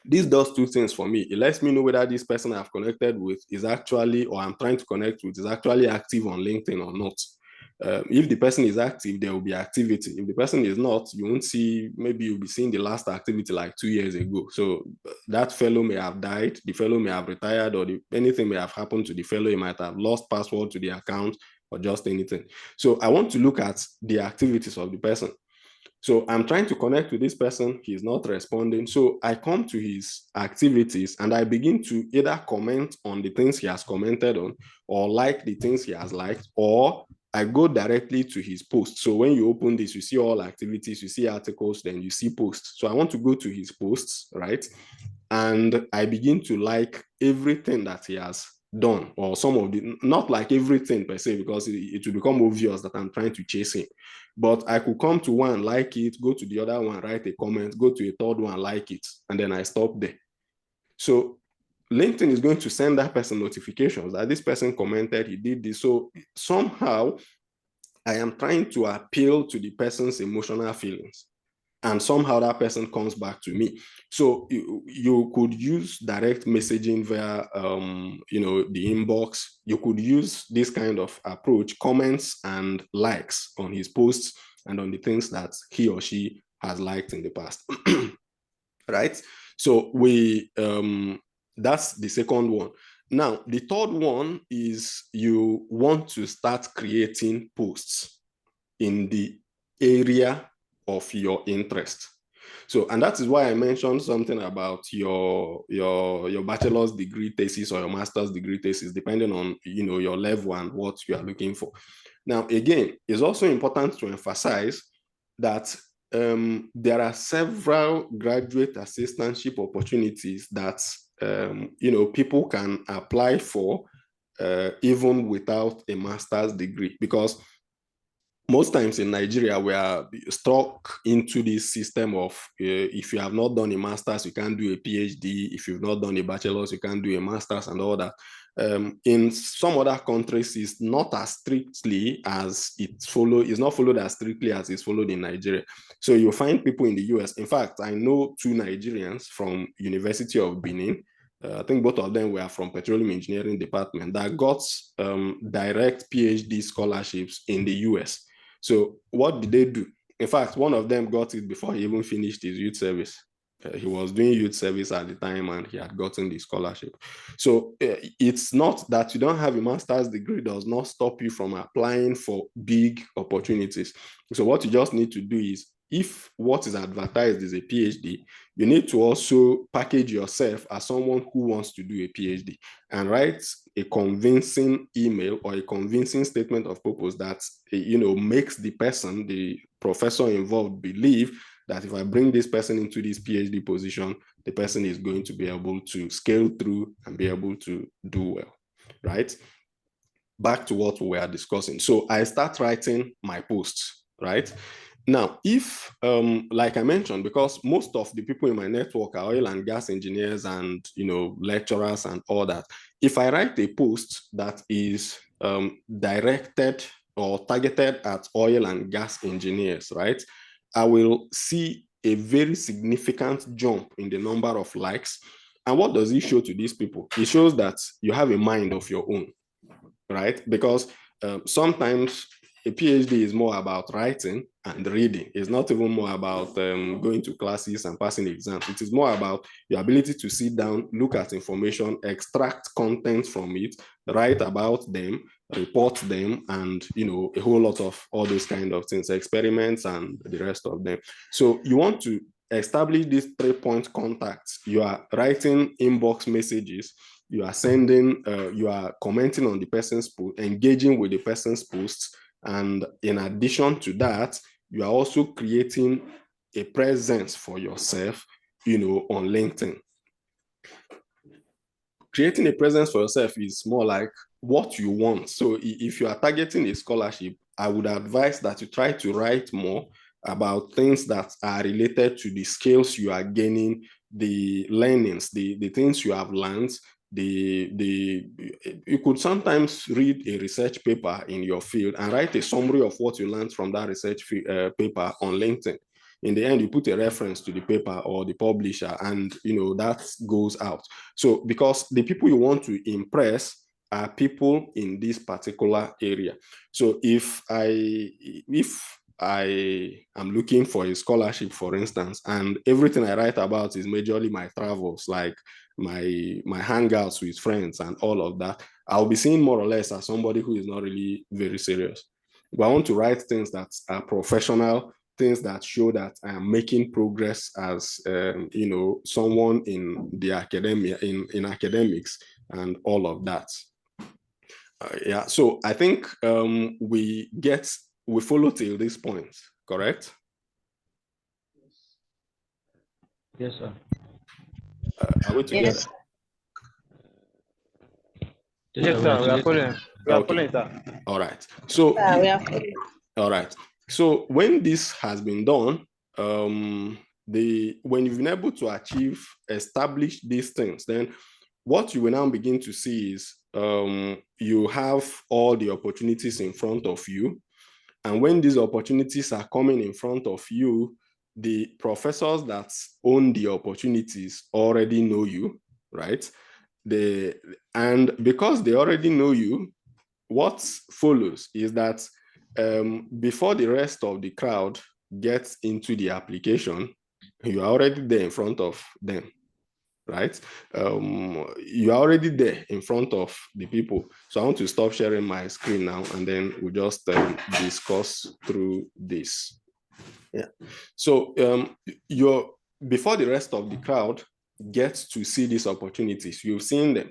This does two things for me. It lets me know whether this person I've connected with is actually, or I'm trying to connect with, is actually active on LinkedIn or not. If the person is active, there will be activity. If the person is not, you won't see, maybe you'll be seeing the last activity like 2 years ago. So that fellow may have died, the fellow may have retired, or anything may have happened to the fellow. He might have lost password to the account or just anything. So I want to look at the activities of the person. So I'm trying to connect with this person. He's not responding. So I come to his activities and I begin to either comment on the things he has commented on, or like the things he has liked, or I go directly to his posts. So when you open this, you see all activities, you see articles, then you see posts. So I want to go to his posts, right? And I begin to like everything that he has done, or some of the, not like everything per se, because it will become obvious that I'm trying to chase him. But I could come to one, like it, go to the other one, write a comment, go to a third one, like it, and then I stop there. So LinkedIn is going to send that person notifications that this person commented, he did this. So somehow I am trying to appeal to the person's emotional feelings, and somehow that person comes back to me. So you could use direct messaging via, the inbox. You could use this kind of approach, comments and likes on his posts and on the things that he or she has liked in the past, right? So that's the second one. Now, the third one is you want to start creating posts in the area of your interest. So, and that is why I mentioned something about your bachelor's degree thesis or your master's degree thesis, depending on your level and what you are looking for. Now, again, it's also important to emphasize that there are several graduate assistantship opportunities that people can apply for even without a master's degree, because most times in Nigeria, we are stuck into this system of if you have not done a master's, you can't do a PhD. If you've not done a bachelor's, you can't do a master's and all that. In some other countries, it's not as strictly as it's not followed as strictly as it's followed in Nigeria. So you'll find people in the US. In fact, I know 2 Nigerians from University of Benin. I think both of them were from Petroleum Engineering Department that got direct PhD scholarships in the US. So what did they do? In fact, one of them got it before he even finished his youth service. He was doing youth service at the time and he had gotten the scholarship. So it's not that you don't have a master's degree does not stop you from applying for big opportunities. So what you just need to do is, if what is advertised is a PhD, you need to also package yourself as someone who wants to do a PhD and write a convincing email or a convincing statement of purpose that makes the person, the professor involved, believe that if I bring this person into this PhD position, the person is going to be able to scale through and be able to do well, right? Back to what we were discussing. So I start writing my posts, right? Now, if, like I mentioned, because most of the people in my network are oil and gas engineers and, lecturers and all that, if I write a post that is directed or targeted at oil and gas engineers, right, I will see a very significant jump in the number of likes. And what does it show to these people? It shows that you have a mind of your own, right? Because sometimes a PhD is more about writing and reading. It's not even more about going to classes and passing exams. It is more about your ability to sit down, look at information, extract content from it, write about them, report them, and a whole lot of all those kind of things, experiments and the rest of them. So you want to establish these 3-point contacts. You are writing inbox messages, you are sending, you are commenting on the person's post, engaging with the person's posts. And in addition to that, you are also creating a presence for yourself, on LinkedIn. Creating a presence for yourself is more like what you want. So if you are targeting a scholarship, I would advise that you try to write more about things that are related to the skills you are gaining, the learnings, the things you have learned. You could sometimes read a research paper in your field and write a summary of what you learned from that research paper on LinkedIn. In the end, you put a reference to the paper or the publisher, and that goes out. So because the people you want to impress are people in this particular area. So if I am looking for a scholarship, for instance, and everything I write about is majorly my travels, like my hangouts with friends and all of that, I'll be seen more or less as somebody who is not really very serious. But I want to write things that are professional, things that show that I am making progress as someone in the academia, in academics and all of that. Yeah, so I think we follow till this point, correct? Yes, sir. Are we together? Yes. Yes, sir. We are following. We are following, sir. All right. So We are following. all right. So when this has been done, when you've been able to establish these things, then what you will now begin to see is you have all the opportunities in front of you. And when these opportunities are coming in front of you, the professors that own the opportunities already know you, right? And because they already know you, what follows is that before the rest of the crowd gets into the application, you are already there in front of them, right? You are already there in front of the people. So I want to stop sharing my screen now, and then we'll just discuss through this. Yeah. So before the rest of the crowd gets to see these opportunities, you've seen them.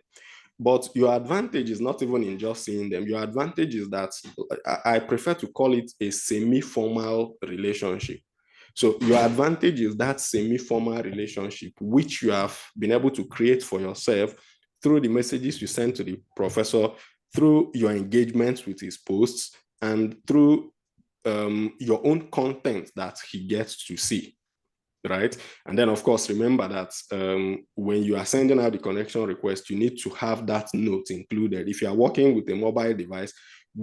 But your advantage is not even in just seeing them. Your advantage is that I prefer to call it a semi-formal relationship. So your advantage is that semi-formal relationship, which you have been able to create for yourself through the messages you send to the professor, through your engagements with his posts, and through your own content that he gets to see. Right. And then, of course, remember that when you are sending out the connection request, you need to have that note included. If you are working with a mobile device,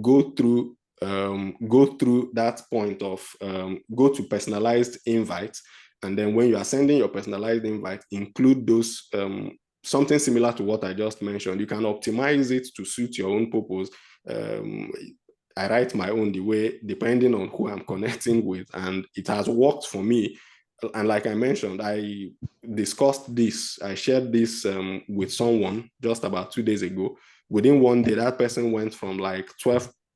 go through that point of go to personalized invite. And then when you are sending your personalized invite, include those something similar to what I just mentioned. You can optimize it to suit your own purpose. I write my own the way, depending on who I'm connecting with, and it has worked for me. And like I mentioned, I discussed this, I shared this with someone just about 2 days ago. Within one day, that person went from like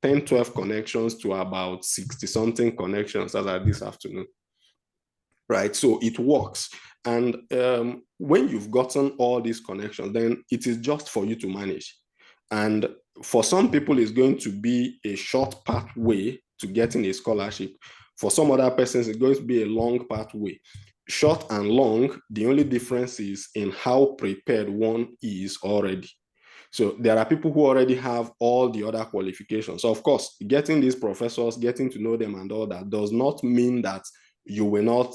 10, 12 connections to about 60 something connections as of this afternoon. Right, so it works. And when you've gotten all these connections, then it is just for you to manage. And for some people, it's going to be a short pathway to getting a scholarship. For some other persons, it's going to be a long pathway. Short and long, the only difference is in how prepared one is already. So there are people who already have all the other qualifications. So of course, getting these professors, getting to know them and all that does not mean that you will not,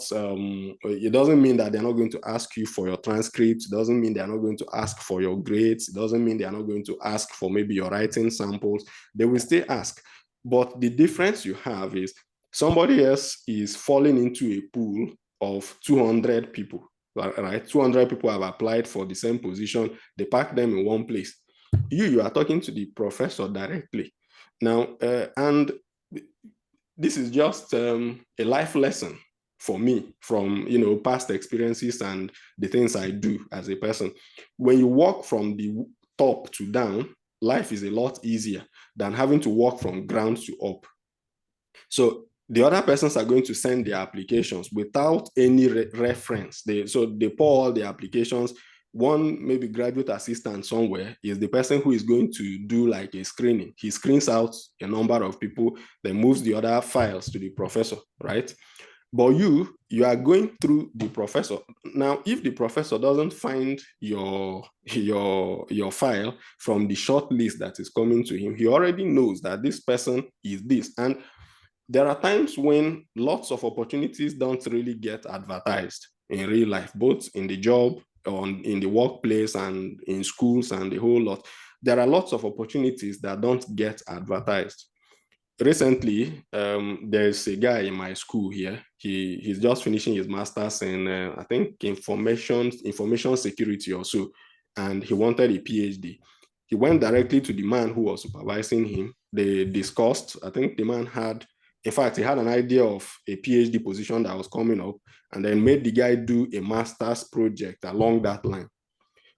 it doesn't mean that they're not going to ask you for your transcripts. It doesn't mean they're not going to ask for your grades. It doesn't mean they're not going to ask for maybe your writing samples. They will still ask. But the difference you have is somebody else is falling into a pool of 200 people, right? 200 people have applied for the same position. They pack them in one place. You are talking to the professor directly. Now, and this is just a life lesson for me from past experiences and the things I do as a person. When you walk from the top to down, life is a lot easier than having to walk from ground to up. So the other persons are going to send their applications without any reference. So they pour all the applications. One maybe graduate assistant somewhere is the person who is going to do like a screening. He screens out a number of people, then moves the other files to the professor, right? But you are going through the professor. Now, if the professor doesn't find your file from the short list that is coming to him, he already knows that this person is this. And there are times when lots of opportunities don't really get advertised in real life, both in the job, in the workplace, and in schools, and the whole lot. There are lots of opportunities that don't get advertised. Recently, there's a guy in my school here. He's just finishing his master's in I think information security or so, and he wanted a PhD. He went directly to the man who was supervising him. They discussed. I think the man had, in fact, he had an idea of a PhD position that was coming up, and then made the guy do a master's project along that line.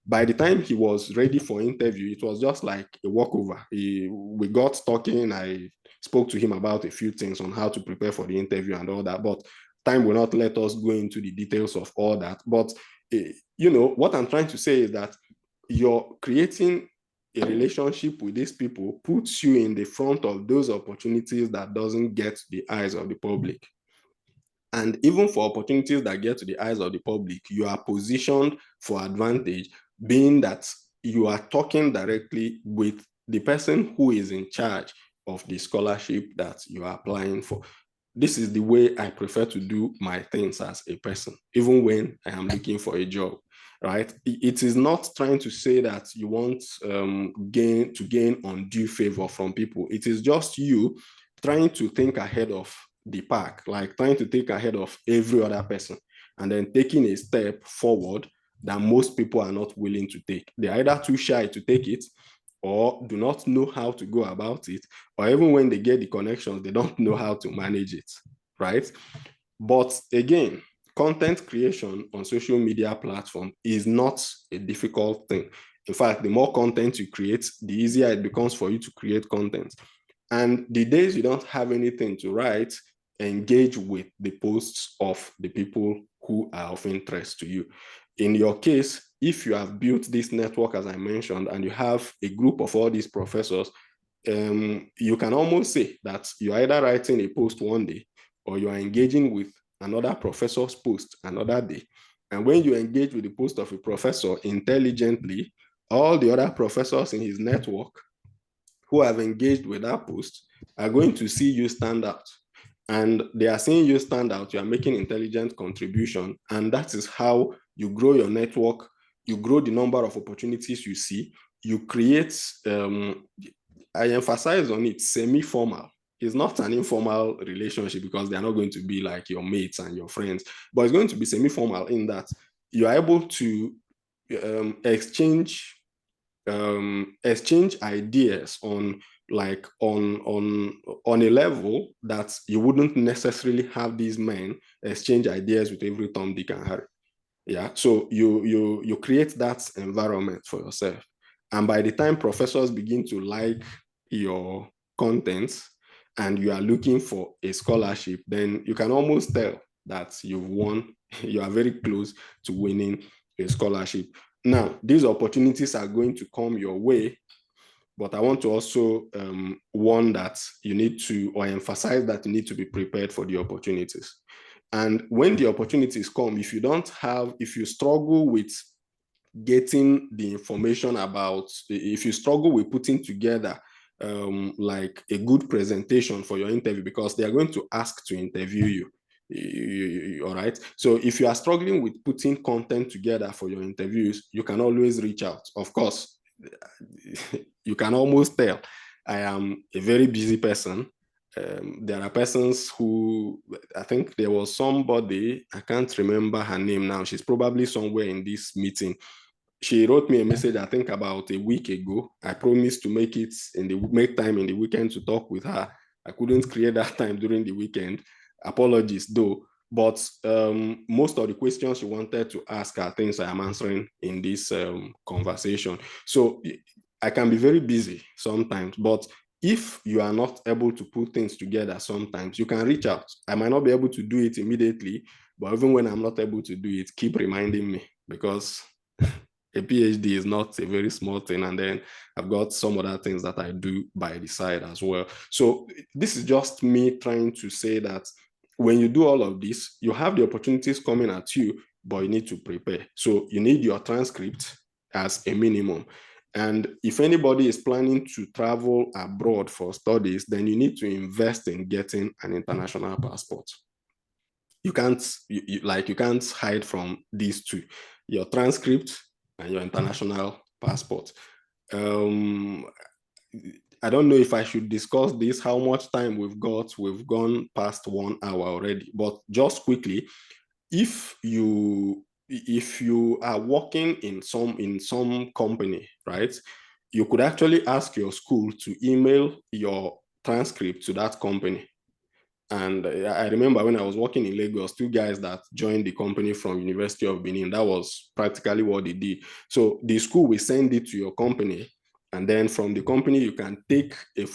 By the time he was ready for interview, it was just like a walkover. We got talking. I spoke to him about a few things on how to prepare for the interview and all that, but time will not let us go into the details of all that. But what I'm trying to say is that you're creating a relationship with these people puts you in the front of those opportunities that doesn't get to the eyes of the public. And even for opportunities that get to the eyes of the public, you are positioned for advantage, being that you are talking directly with the person who is in charge of the scholarship that you are applying for. This is the way I prefer to do my things as a person, even when I am looking for a job, right? It is not trying to say that you want gain undue favor from people. It is just you trying to think ahead of the pack, like trying to think ahead of every other person, and then taking a step forward that most people are not willing to take. They're either too shy to take it, or do not know how to go about it, or even when they get the connections, they don't know how to manage it, right? But again, content creation on social media platform is not a difficult thing. In fact, the more content you create, the easier it becomes for you to create content. And the days you don't have anything to write, engage with the posts of the people who are of interest to you. In your case, if you have built this network, as I mentioned, and you have a group of all these professors, you can almost say that you're either writing a post one day, or you are engaging with another professor's post another day. And when you engage with the post of a professor intelligently, all the other professors in his network who have engaged with that post are going to see you stand out. And they are seeing you stand out. You are making intelligent contribution. And that is how you grow your network. You grow the number of opportunities you see. You create, I emphasize on it, semi-formal. It's not an informal relationship, because they are not going to be like your mates and your friends, but it's going to be semi-formal in that you are able to exchange ideas on a level that you wouldn't necessarily have these men exchange ideas with every Tom, Dick, and Harry. Yeah, so you create that environment for yourself, and by the time professors begin to like your content and you are looking for a scholarship, then you can almost tell that you've won. You are very close to winning a scholarship. Now, these opportunities are going to come your way, but I want to also warn that you need to, or emphasize that you need to be prepared for the opportunities. And when the opportunities come, if you struggle with getting the information about, if you struggle with putting together like a good presentation for your interview, because they are going to ask to interview you. All right. So if you are struggling with putting content together for your interviews, you can always reach out. Of course, you can almost tell I am a very busy person. There are persons who, I think there was somebody, I can't remember her name now. She's probably somewhere in this meeting. She wrote me a message, I think about a week ago. I promised to make time in the weekend to talk with her. I couldn't create that time during the weekend. Apologies though. But most of the questions she wanted to ask are things I am answering in this conversation. So I can be very busy sometimes, but if you are not able to put things together sometimes, you can reach out. I might not be able to do it immediately, but even when I'm not able to do it, keep reminding me, because a PhD is not a very small thing. And then I've got some other things that I do by the side as well. So this is just me trying to say that when you do all of this, you have the opportunities coming at you, but you need to prepare. So you need your transcript as a minimum. And if anybody is planning to travel abroad for studies, then you need to invest in getting an international passport. You can't hide from these two: your transcript and your international passport. I don't know if I should discuss this, how much time we've got. We've gone past 1 hour already, but just quickly, if you are working in some company, right, you could actually ask your school to email your transcript to that company. And I remember when I was working in Lagos, 2 guys that joined the company from University of Benin, that was practically what they did. So the school will send it to your company, and then from the company, you can take a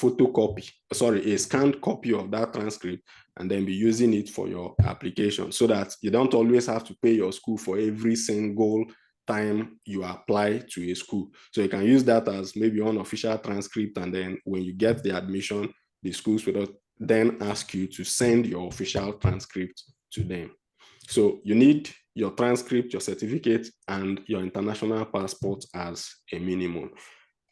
scanned copy of that transcript, and then be using it for your application, so that you don't always have to pay your school for every single time you apply to a school. So you can use that as maybe unofficial transcript, and then when you get the admission, the schools will then ask you to send your official transcript to them. So you need your transcript, your certificate, and your international passport as a minimum.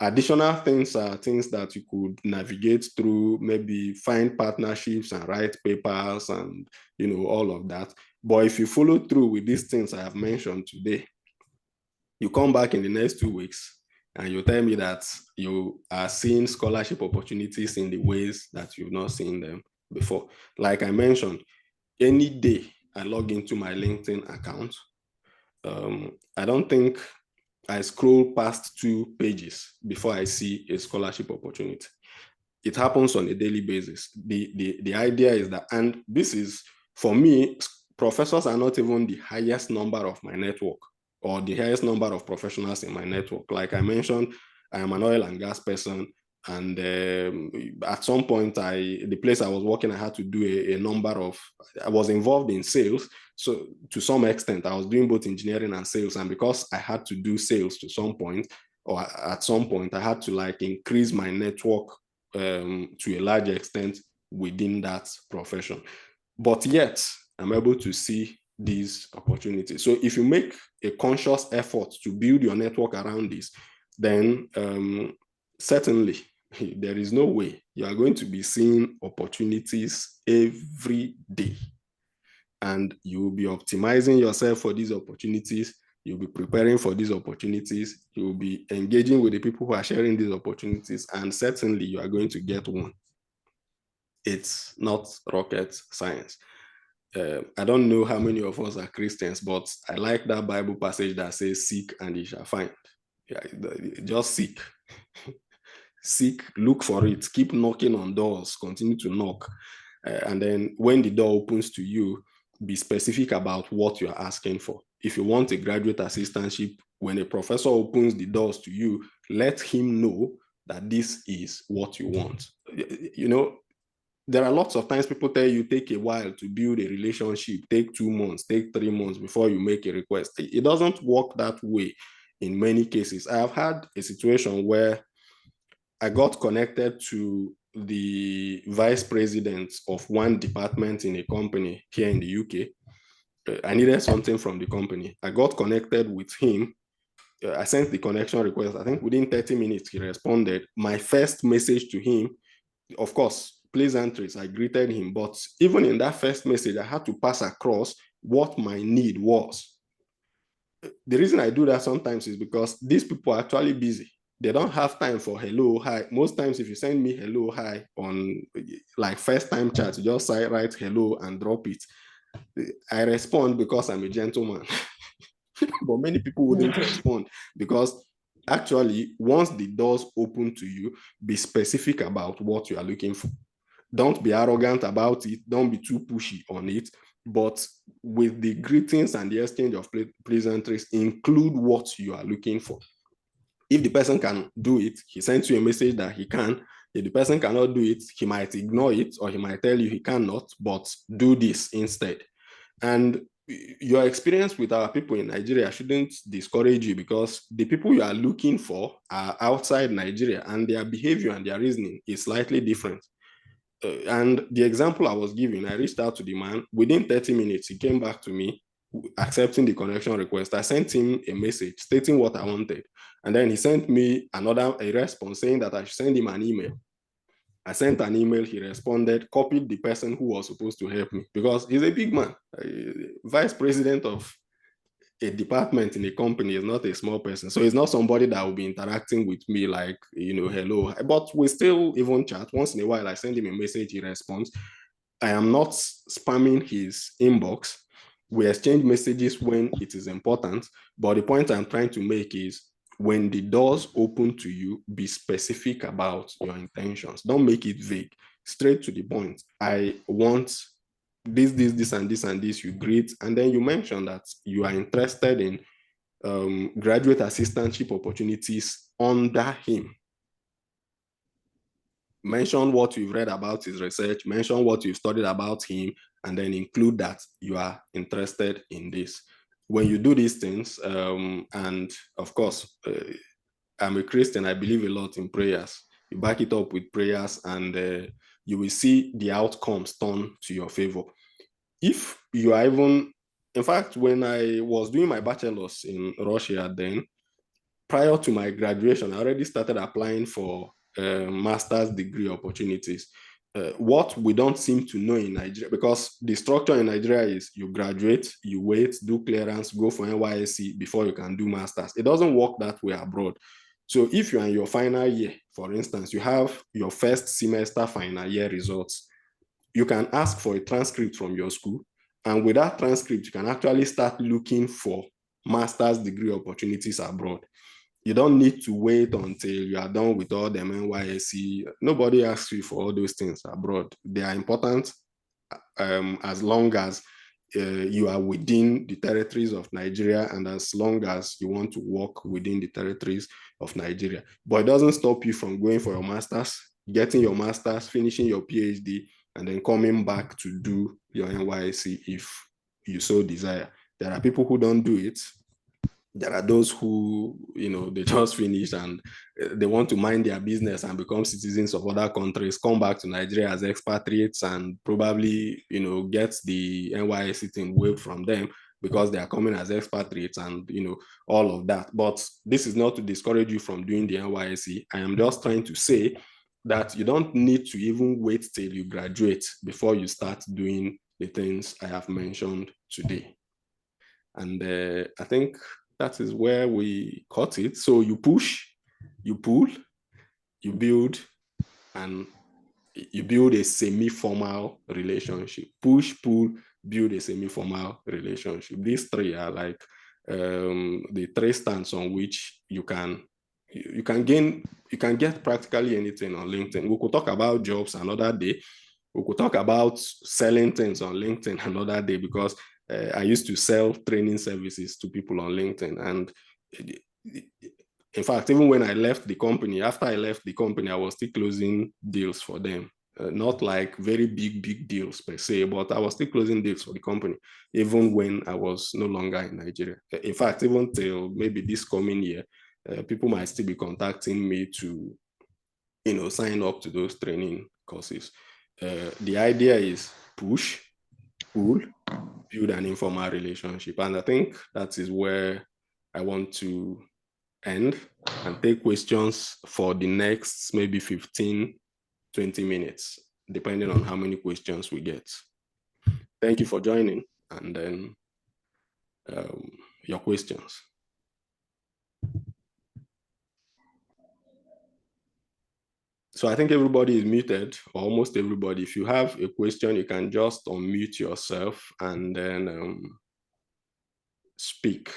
Additional things are things that you could navigate through, maybe find partnerships and write papers and all of that. But if you follow through with these things I have mentioned today, you come back in the next 2 weeks and you tell me that you are seeing scholarship opportunities in the ways that you've not seen them before. Like I mentioned, any day I log into my LinkedIn account, I don't think I scroll past 2 pages before I see a scholarship opportunity. It happens on a daily basis. The idea is that, and this is, for me, professors are not even the highest number of my network, or the highest number of professionals in my network. Like I mentioned, I am an oil and gas person, and at some point, the place I was working, I had to do I was involved in sales. So to some extent, I was doing both engineering and sales. And because I had to do sales to some point, or at some point, I had to increase my network to a large extent within that profession. But yet, I'm able to see these opportunities. So if you make a conscious effort to build your network around this, then certainly there is no way you are going to be seeing opportunities every day. And you will be optimizing yourself for these opportunities. You'll be preparing for these opportunities. You'll be engaging with the people who are sharing these opportunities. And certainly you are going to get one. It's not rocket science. I don't know how many of us are Christians, but I like that Bible passage that says, "Seek and ye shall find." Yeah, just seek. Seek, look for it, keep knocking on doors, continue to knock. And then when the door opens to you, be specific about what you're asking for. If you want a graduate assistantship, when a professor opens the doors to you, let him know that this is what you want. There are lots of times people tell you take a while to build a relationship, take 2 months, take 3 months before you make a request. It doesn't work that way in many cases. I have had a situation where I got connected to the vice president of one department in a company here in the UK. I needed something from the company. I got connected with him. I sent the connection request. I think within 30 minutes, he responded. My first message to him, of course, pleasantries, I greeted him. But even in that first message, I had to pass across what my need was. The reason I do that sometimes is because these people are actually busy. They don't have time for hello, hi. Most times, if you send me hello, hi on first time chat, you just write hello and drop it. I respond because I'm a gentleman. But many people wouldn't respond because actually, once the doors open to you, be specific about what you are looking for. Don't be arrogant about it. Don't be too pushy on it. But with the greetings and the exchange of pleasantries, include what you are looking for. If the person can do it, he sends you a message that he can. If the person cannot do it, he might ignore it, or he might tell you he cannot, but do this instead. And your experience with our people in Nigeria shouldn't discourage you, because the people you are looking for are outside Nigeria, and their behavior and their reasoning is slightly different. And the example I was giving, I reached out to the man. Within 30 minutes, he came back to me accepting the connection request. I sent him a message stating what I wanted. And then he sent me a response saying that I should send him an email. I sent an email, he responded, copied the person who was supposed to help me because he's a big man. Vice president of a department in a company is not a small person. So it's not somebody that will be interacting with me like, hello. But we still even chat. Once in a while, I send him a message, he responds. I am not spamming his inbox. We exchange messages when it is important. But the point I'm trying to make is when the doors open to you, be specific about your intentions. Don't make it vague. Straight to the point. I want this, and this, you greet. And then you mention that you are interested in graduate assistantship opportunities under him. Mention what you've read about his research, mention what you've studied about him, and then include that you are interested in this. When you do these things, and of course, I'm a Christian, I believe a lot in prayers. You back it up with prayers, and you will see the outcomes turn to your favor. If you are even, in fact, when I was doing my bachelor's in Russia then, prior to my graduation, I already started applying for master's degree opportunities. What we don't seem to know in Nigeria, because the structure in Nigeria is you graduate, you wait, do clearance, go for NYSC before you can do masters. It doesn't work that way abroad. So if you're in your final year, for instance, you have your first semester final year results, you can ask for a transcript from your school. And with that transcript, you can actually start looking for master's degree opportunities abroad. You don't need to wait until you are done with all them NYSC. Nobody asks you for all those things abroad. They are important as long as you are within the territories of Nigeria and as long as you want to work within the territories of Nigeria. But it doesn't stop you from going for your master's, getting your master's, finishing your PhD, and then coming back to do your NYSC if you so desire. There are people who don't do it. There are those who, they just finish and they want to mind their business and become citizens of other countries, come back to Nigeria as expatriates and probably, get the NYSC thing waived from them because they are coming as expatriates and, all of that. But this is not to discourage you from doing the NYSC. I am just trying to say that you don't need to even wait till you graduate before you start doing the things I have mentioned today. And I think that is where we cut it. So you push, you pull, you build, and you build a semi-formal relationship. Push, pull, build a semi-formal relationship. These three are like the three stands on which you can get practically anything on LinkedIn. We could talk about jobs another day. We could talk about selling things on LinkedIn another day because I used to sell training services to people on LinkedIn. And in fact, even when I left the company, after I left the company, I was still closing deals for them. Not like very big deals per se, but I was still closing deals for the company, even when I was no longer in Nigeria. In fact, even till maybe this coming year, people might still be contacting me to, sign up to those training courses. The idea is push, pull, build an informal relationship. And I think that is where I want to end and take questions for the next maybe 15, 20 minutes, depending on how many questions we get. Thank you for joining. And then your questions. So I think everybody is muted, or almost everybody. If you have a question, you can just unmute yourself and then speak.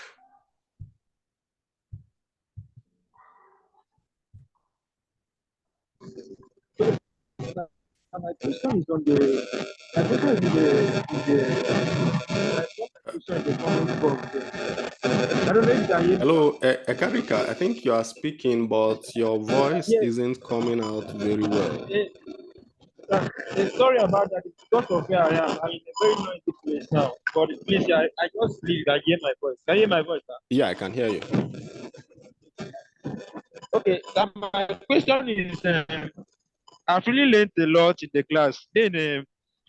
My question is on the. My question I don't know if you can hear me. Hello, Ekarika, I think you are speaking, but your voice isn't coming out very well. Sorry about that. It's because of where I am. I'm in a very noisy place now. But please, I just leave. I hear my voice. Can you hear my voice, sir? Yeah, I can hear you. Okay, my question is I've really learned a lot in the class. Then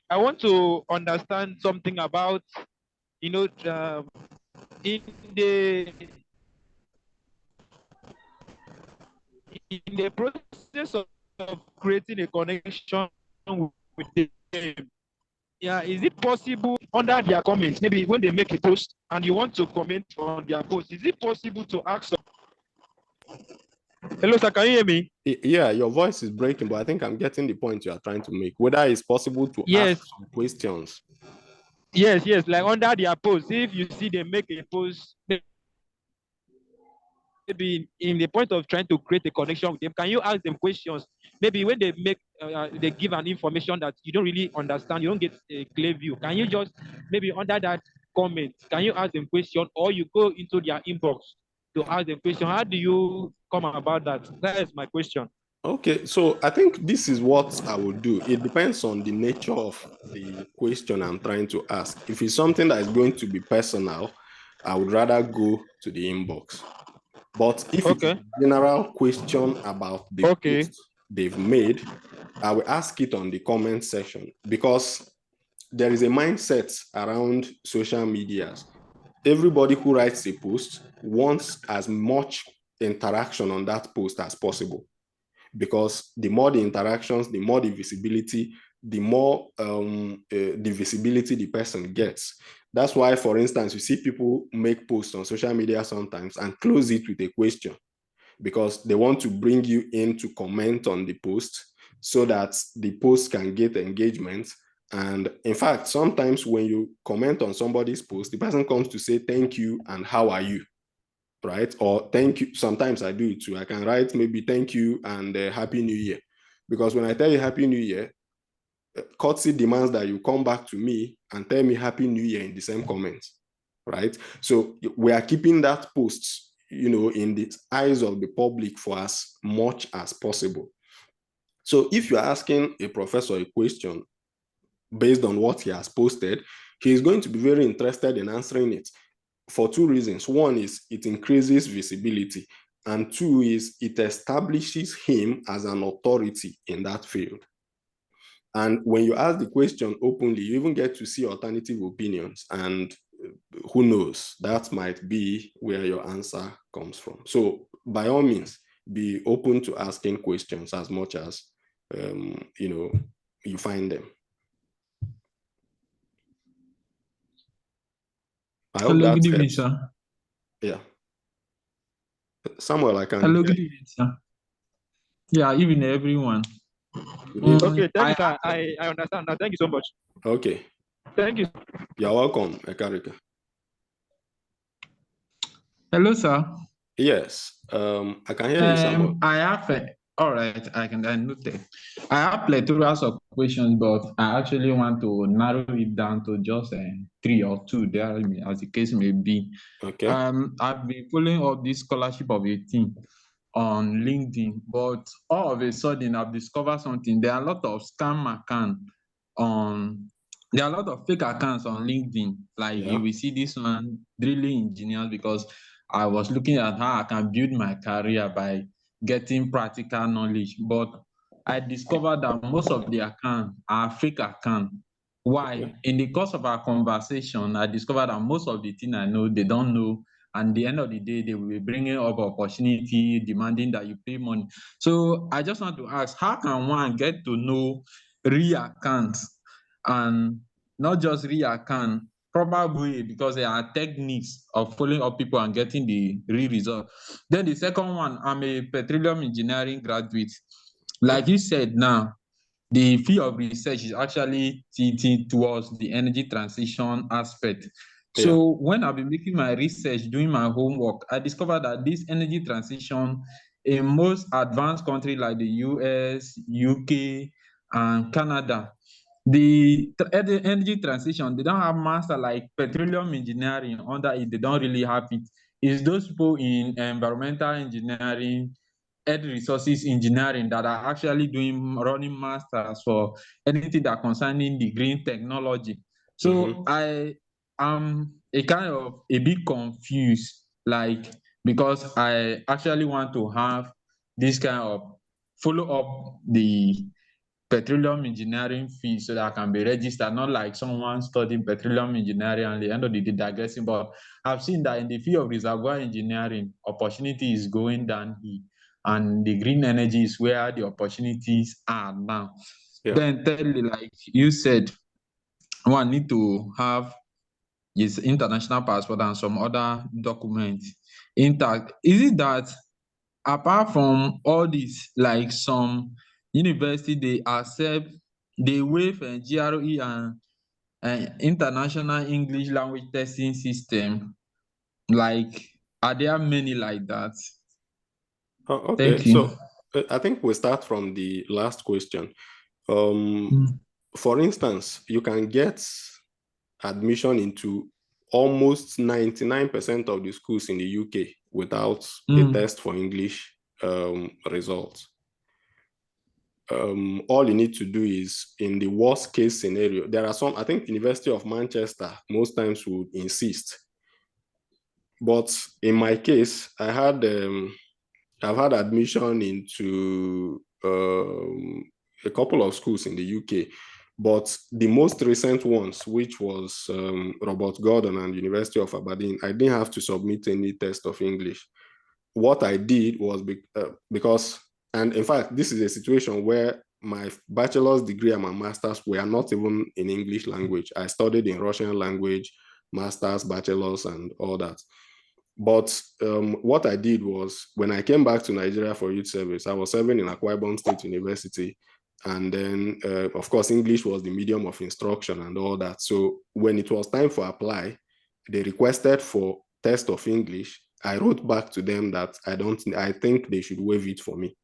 I want to understand something about, you know, in the in the process of creating a connection with them. Yeah, is it possible under their comments, maybe when they make a post and you want to comment on their post, is it possible to ask? Hello, sir, can you hear me? Yeah, your voice is breaking, but I think I'm getting the point you are trying to make. Whether it's possible to Yes. ask some questions. Yes, like under their post, if you see them make a post, maybe in the point of trying to create a connection with them, can you ask them questions? Maybe when they make, they give an information that you don't really understand, you don't get a clear view. Can you just maybe under that comment, can you ask them question, or you go into their inbox to ask them question? How do you come about that? That is my question. Okay, so I think this is what I would do. It depends on the nature of the question I'm trying to ask. If it's something that is going to be personal, I would rather go to the inbox. But if it's a general question about the post they've made, I will ask it on the comment section, because there is a mindset around social medias. Everybody who writes a post wants as much interaction on that post as possible, because the more the interactions, the more the visibility, the more the visibility the person gets. That's why, for instance, you see people make posts on social media sometimes and close it with a question, because they want to bring you in to comment on the post so that the post can get engagement. And in fact, sometimes when you comment on somebody's post, the person comes to say thank you and how are you, right? Or thank you. Sometimes I do it too. I can write maybe thank you and happy new year, because when I tell you happy new year, courtesy demands that you come back to me and tell me happy new year in the same comments, right? So we are keeping that post, in the eyes of the public for as much as possible. So if you're asking a professor a question based on what he has posted, he is going to be very interested in answering it for two reasons. One is it increases visibility, and two is it establishes him as an authority in that field. And when you ask the question openly, you even get to see alternative opinions, and who knows, that might be where your answer comes from. So by all means, be open to asking questions as much as you find them. I hope Hello, that good evening, helps. sir. Yeah. Samuel, I can. Hello, good evening, sir. Yeah, evening, everyone. Okay, thank you, sir. I understand now. Thank you so much. Okay. Thank you. You're welcome, Ekarika. Hello, sir. Yes, I can hear you, Samuel. I have all right, I note it. I have plethora of questions, but I actually want to narrow it down to just 3 or 2 there, as the case may be. Okay. I've been following up this scholarship of 18 on LinkedIn, but all of a sudden I've discovered something. There are a lot of scam accounts there are a lot of fake accounts on LinkedIn. Like you will see this one, drilling engineers, because I was looking at how I can build my career by getting practical knowledge. But I discovered that most of the accounts are fake accounts. Why? In the course of our conversation, I discovered that most of the things I know, they don't know. And at the end of the day, they will be bringing up opportunity, demanding that you pay money. So I just want to ask, how can one get to know real accounts and not just real account, probably because there are techniques of following up people and getting the real result. Then the second one, I'm a petroleum engineering graduate. Like you said now, the field of research is actually tilting towards the energy transition aspect. So when I've been making my research, doing my homework, I discovered that this energy transition in most advanced countries like the US, UK, and Canada, the energy transition, they don't have master like petroleum engineering under it. They don't really have it. It's those people in environmental engineering, earth resources engineering that are actually running masters for anything that concerning the green technology. So I am a bit confused, like, because I actually want to have this kind of follow up the petroleum engineering field so that I can be registered, not like someone studying petroleum engineering and the end of the day digressing. But I've seen that in the field of reservoir engineering, opportunity is going down here, and the green energy is where the opportunities are now. Yeah. Then thirdly, like you said, one need to have his international passport and some other documents intact. Is it that apart from all this, like some university, they waive GRE and international English language testing system? Like, are there many like that? Oh, okay. Thank you. So I think we start from the last question. For instance, you can get admission into almost 99% of the schools in the UK without a test for English results. All you need to do is, in the worst case scenario, there are some, I think University of Manchester most times would insist. But in my case, I've had admission into a couple of schools in the UK, but the most recent ones, which was Robert Gordon and University of Aberdeen, I didn't have to submit any test of English. What I did was because, and in fact, this is a situation where my bachelor's degree and my master's were not even in English language. I studied in Russian language, master's, bachelor's, and all that. But what I did was, when I came back to Nigeria for youth service, I was serving in Akwa Ibom State University. And then, of course, English was the medium of instruction and all that. So when it was time for apply, they requested for test of English. I wrote back to them that I think they should waive it for me.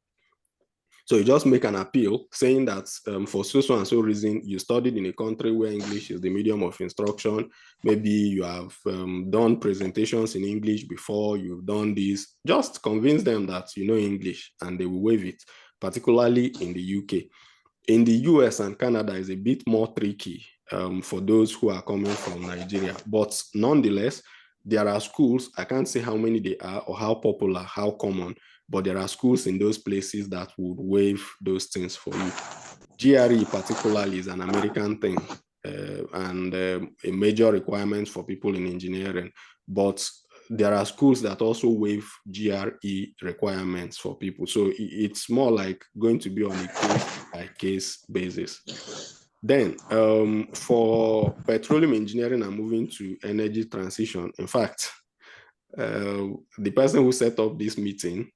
So you just make an appeal saying that for so and so reason, you studied in a country where English is the medium of instruction. Maybe you have done presentations in English before, you've done this. Just convince them that you know English and they will waive it, particularly in the UK. In the US and Canada is a bit more tricky for those who are coming from Nigeria. But nonetheless, there are schools, I can't say how many they are or how popular, how common, but there are schools in those places that would waive those things for you. GRE particularly is an American thing and a major requirement for people in engineering. But there are schools that also waive GRE requirements for people. So it's more like going to be on a case-by-case basis. Then for petroleum engineering and moving to energy transition, in fact, the person who set up this meeting,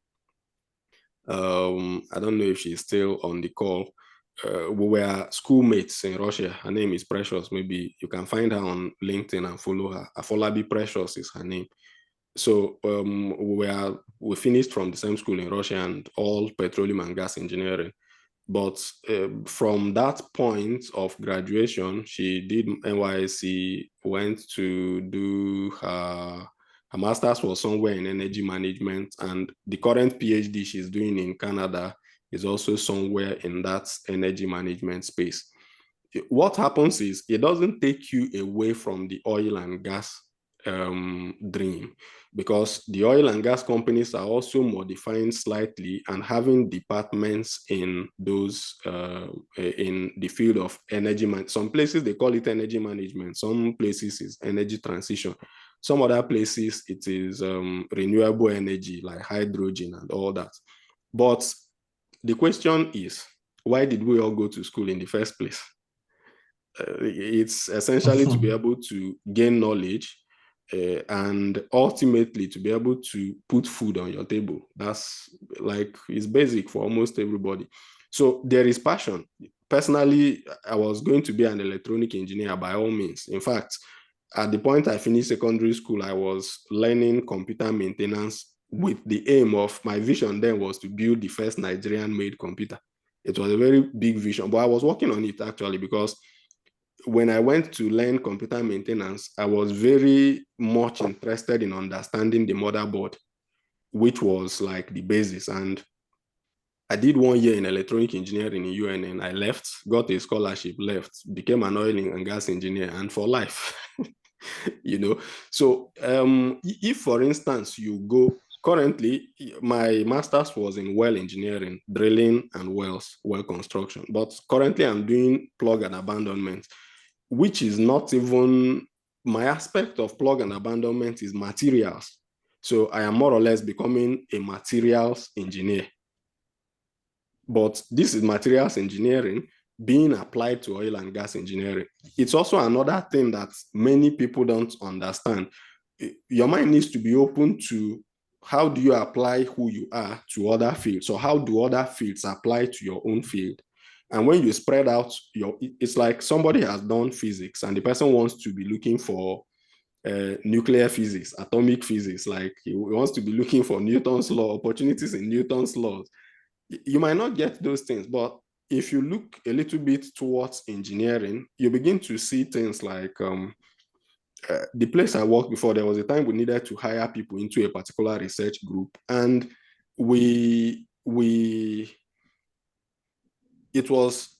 I don't know if she's still on the call. We were schoolmates in Russia. Her name is Precious. Maybe you can find her on LinkedIn and follow her. Afolabi Precious is her name. So we finished from the same school in Russia and all petroleum and gas engineering. But from that point of graduation, she did NYSC, went to do her master's was somewhere in energy management, and the current PhD she's doing in Canada is also somewhere in that energy management space. What happens is it doesn't take you away from the oil and gas dream, because the oil and gas companies are also modifying slightly and having departments in those in the field of energy management. Some places they call it energy management, some places is energy transition, some other places it is renewable energy like hydrogen and all that. But the question is, why did we all go to school in the first place? It's essentially to be able to gain knowledge and ultimately to be able to put food on your table. That's like, it's basic for almost everybody. So there is passion. Personally, I was going to be an electronic engineer by all means. In fact, at the point I finished secondary school, I was learning computer maintenance with the aim of, my vision then was to build the first Nigerian-made computer. It was a very big vision, but I was working on it actually, because when I went to learn computer maintenance, I was very much interested in understanding the motherboard, which was like the basis. And I did 1 year in electronic engineering in UNN. I left, got a scholarship, left, became an oil and gas engineer, and for life, you know. So if, for instance, you go currently, my master's was in well engineering, drilling and well construction. But currently I'm doing plug and abandonment, which is not even, my aspect of plug and abandonment is materials. So I am more or less becoming a materials engineer. But this is materials engineering being applied to oil and gas engineering. It's also another thing that many people don't understand. Your mind needs to be open to how do you apply who you are to other fields? So how do other fields apply to your own field? And when you spread out it's like somebody has done physics and the person wants to be looking for nuclear physics, atomic physics, like he wants to be looking for Newton's law, opportunities in Newton's laws. You might not get those things, but if you look a little bit towards engineering, you begin to see things like the place I worked before, there was a time we needed to hire people into a particular research group, and it was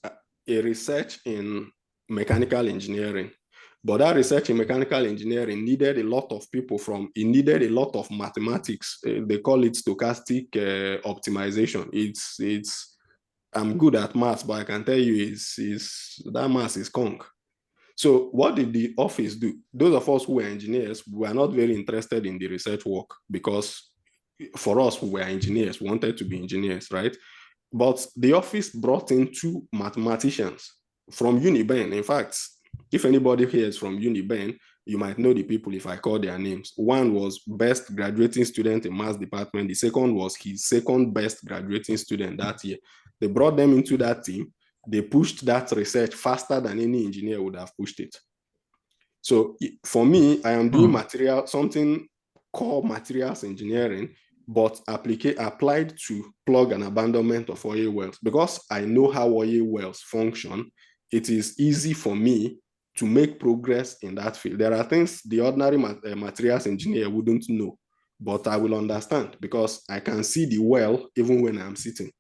a research in mechanical engineering. But that research in mechanical engineering needed a lot of people it needed a lot of mathematics. They call it stochastic optimization. I'm good at maths, but I can tell you that maths is conk. So what did the office do? Those of us who were engineers were not very interested in the research work because for us, we were engineers, we wanted to be engineers, right? But the office brought in two mathematicians from Uniben. In fact, if anybody here is from Uniben, you might know the people if I call their names. One was best graduating student in maths department. The second was his second best graduating student that year. They brought them into that team. They pushed that research faster than any engineer would have pushed it. So for me, I am doing something called materials engineering, but applied to plug and abandonment of oil wells. Because I know how oil wells function, it is easy for me to make progress in that field. There are things the ordinary materials engineer wouldn't know, but I will understand because I can see the well even when I'm sitting.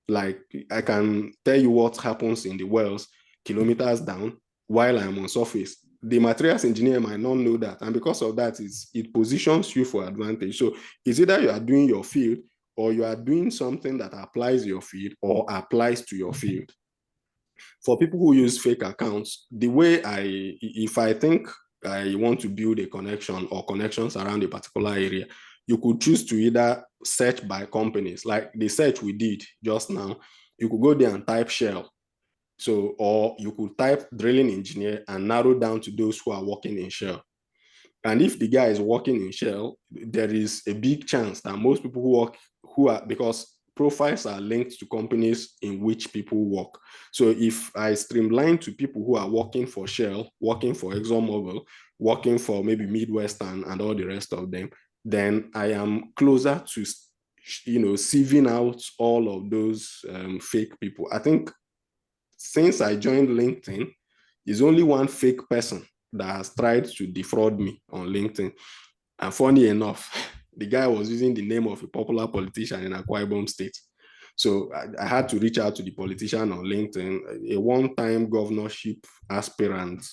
Like I can tell you what happens in the wells kilometers down while I'm on surface. The materials engineer might not know that. And because of that, it positions you for advantage. So it's either you are doing your field or you are doing something that applies your field or applies to your field. For people who use fake accounts, the way if I think I want to build a connection or connections around a particular area, you could choose to either search by companies, like the search we did just now. You could go there and type Shell. So, or you could type drilling engineer and narrow down to those who are working in Shell. And if the guy is working in Shell, there is a big chance that most people because profiles are linked to companies in which people work. So if I streamline to people who are working for Shell, working for ExxonMobil, working for maybe Midwestern and all the rest of them, then I am closer to, sieving out all of those fake people. I think since I joined LinkedIn, there's only one fake person that has tried to defraud me on LinkedIn. And funny enough, the guy was using the name of a popular politician in Akwa Ibom State. So I had to reach out to the politician on LinkedIn, a one-time governorship aspirant.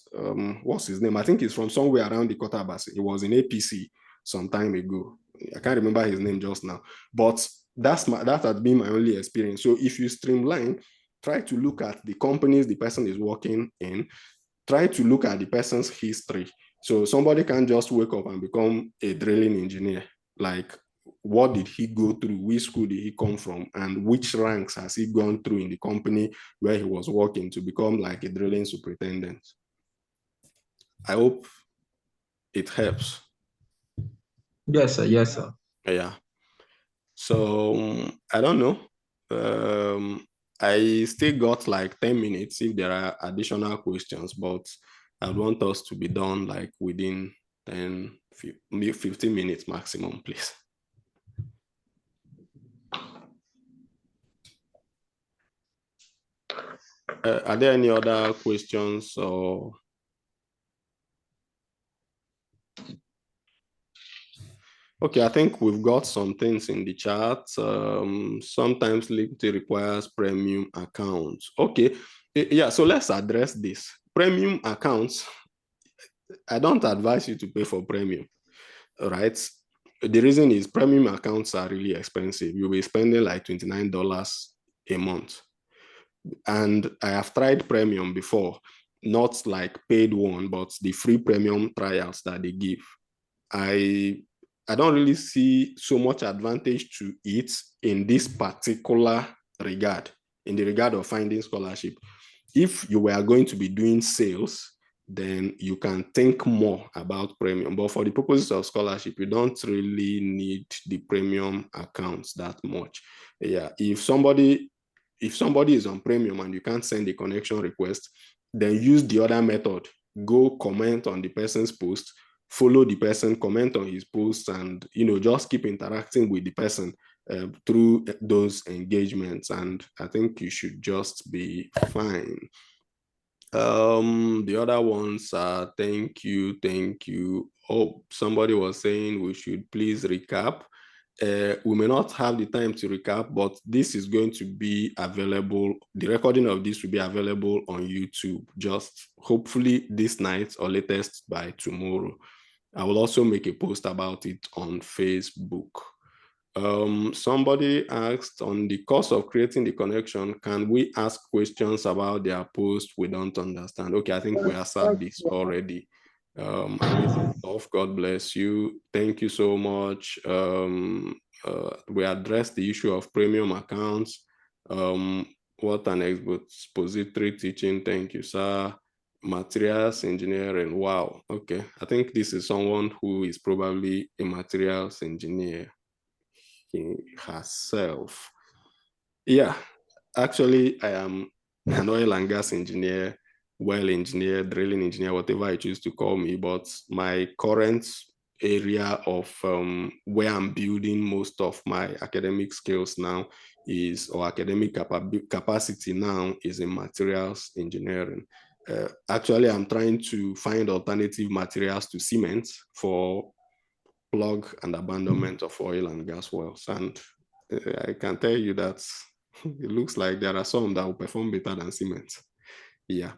What's his name? I think he's from somewhere around the Kotabasi. He was in APC some time ago. I can't remember his name just now. But that has been my only experience. So if you streamline, try to look at the companies the person is working in, try to look at the person's history. So somebody can't just wake up and become a drilling engineer. Like, what did he go through? Which school did he come from? And which ranks has he gone through in the company where he was working to become like a drilling superintendent? I hope it helps. Yes, sir. Yes, sir. Yeah. So I don't know. I still got like 10 minutes if there are additional questions, but I want us to be done like within 15 minutes maximum, please. Are there any other questions or? Okay, I think we've got some things in the chat. Sometimes LinkedIn requires premium accounts. Okay, yeah, so let's address this. Premium accounts, I don't advise you to pay for premium, all right? the reason is premium accounts are really expensive. You'll be spending like $29 a month. And I have tried premium before, not like paid one, but the free premium trials that they give. I don't really see so much advantage to it in this particular regard, in the regard of finding scholarship. If you were going to be doing sales, then you can think more about premium. But for the purposes of scholarship, you don't really need the premium accounts that much. Yeah, if somebody is on premium and you can't send a connection request, then use the other method. Go comment on the person's post, follow the person, comment on his posts, and just keep interacting with the person through those engagements. And I think you should just be fine. The other ones are thank you. Oh, somebody was saying we should please recap. We may not have the time to recap, but this is going to be available. The recording of this will be available on YouTube, just hopefully this night or latest by tomorrow. I will also make a post about it on Facebook. Somebody asked, on the course of creating the connection, can we ask questions about their post we don't understand? Okay, I think we answered this already. God bless you. Thank you so much. We addressed the issue of premium accounts. What an expository teaching. Thank you, sir. Materials engineering. Wow. Okay. I think this is someone who is probably a materials engineer herself. Yeah. Actually, I am an oil and gas engineer, well engineer, drilling engineer, whatever you choose to call me. But my current area of where I'm building most of my academic skills now is, or academic capacity now, is in materials engineering. Actually, I'm trying to find alternative materials to cement for plug and abandonment of oil and gas wells. And I can tell you that it looks like there are some that will perform better than cement. Yeah.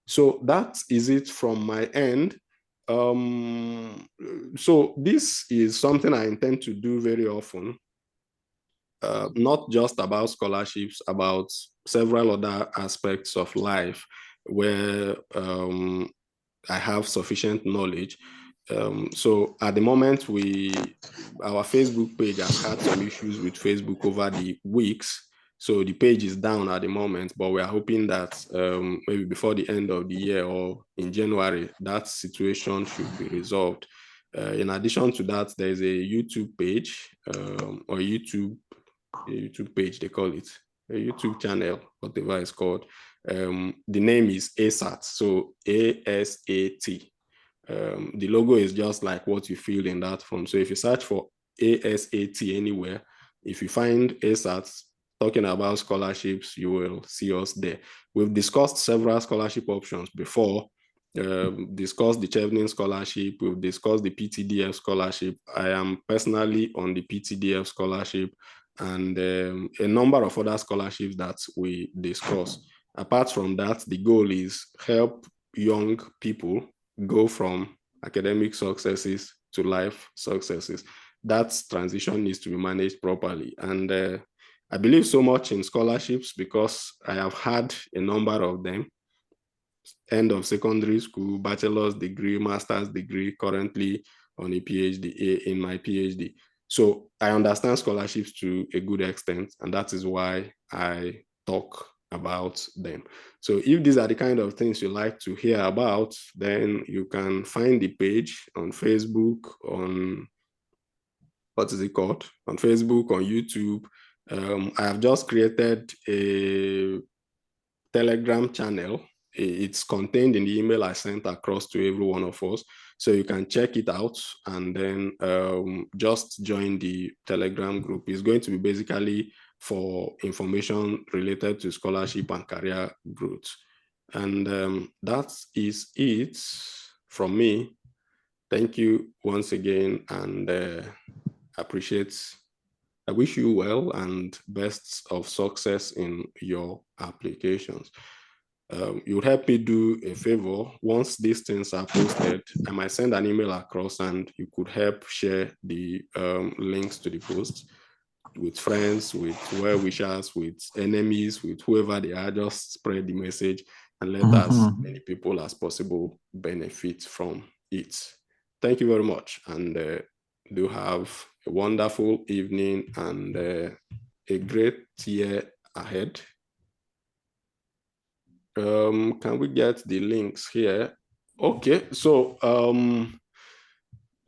So that is it from my end. So this is something I intend to do very often, not just about scholarships, about several other aspects of life where I have sufficient knowledge. So at the moment, our Facebook page has had some issues with Facebook over the weeks. So the page is down at the moment, but we are hoping that maybe before the end of the year or in January, that situation should be resolved. In addition to that, there's a YouTube page or a YouTube page, they call it, a YouTube channel, whatever it's called. The name is ASAT, so ASAT. The logo is just like what you feel in that form. So if you search for ASAT anywhere, if you find ASAT talking about scholarships, you will see us there. We've discussed several scholarship options before. Discussed the Chevening scholarship. We've discussed the PTDF scholarship. I am personally on the PTDF scholarship, and a number of other scholarships that we discuss. Apart from that, the goal is help young people go from academic successes to life successes. That transition needs to be managed properly. And I believe so much in scholarships because I have had a number of them. End of secondary school, bachelor's degree, master's degree, currently on a PhD, in my PhD. So I understand scholarships to a good extent, and that is why I talk about them. So if these are the kind of things you like to hear about, then you can find the page on Facebook, on what is it called? On Facebook, on YouTube. I have just created a Telegram channel. It's contained in the email I sent across to every one of us. So you can check it out and then just join the Telegram group. It's going to be basically for information related to scholarship and career growth. And that is it from me. Thank you once again, and I wish you well and best of success in your applications. you would help me do a favor. Once these things are posted, I might send an email across and you could help share the links to the post with friends, with well-wishers, with enemies, with whoever they are. Just spread the message and let as many people as possible benefit from it. Thank you very much, and do have a wonderful evening and a great year ahead. Can we get the links here? Okay, so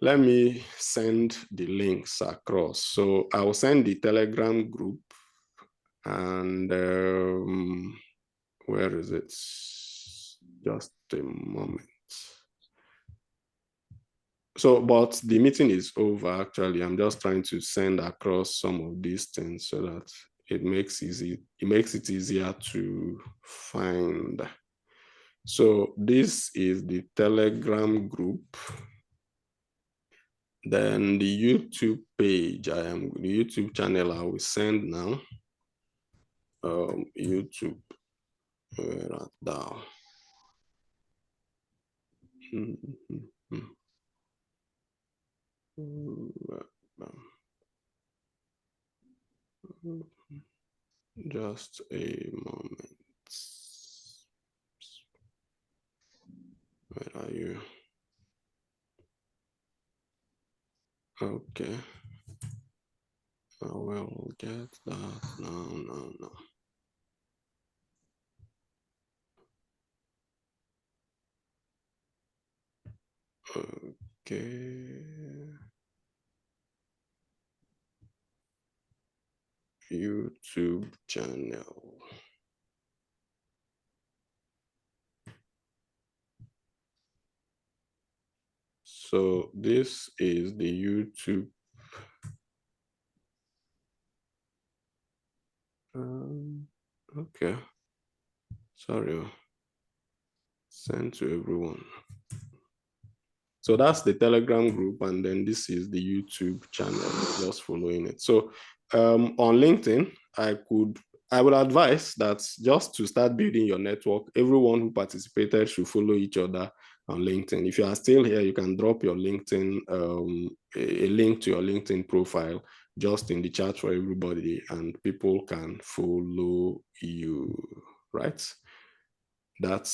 let me send the links across. So I will send the Telegram group, and where is it? Just a moment. So, but the meeting is over actually. I'm just trying to send across some of these things so that it makes it easier to find. So this is the Telegram group. Then the YouTube page, the YouTube channel I will send now. YouTube, where art thou? Just a moment. Where are you? Okay. I will get that now. Okay. YouTube channel. So this is the YouTube. Okay. Sorry. Send to everyone. So that's the Telegram group, and then this is the YouTube channel, just following it. So on LinkedIn, I would advise that just to start building your network, everyone who participated should follow each other on LinkedIn. If you are still here, you can drop your LinkedIn, a link to your LinkedIn profile just in the chat for everybody, and people can follow you, right? That.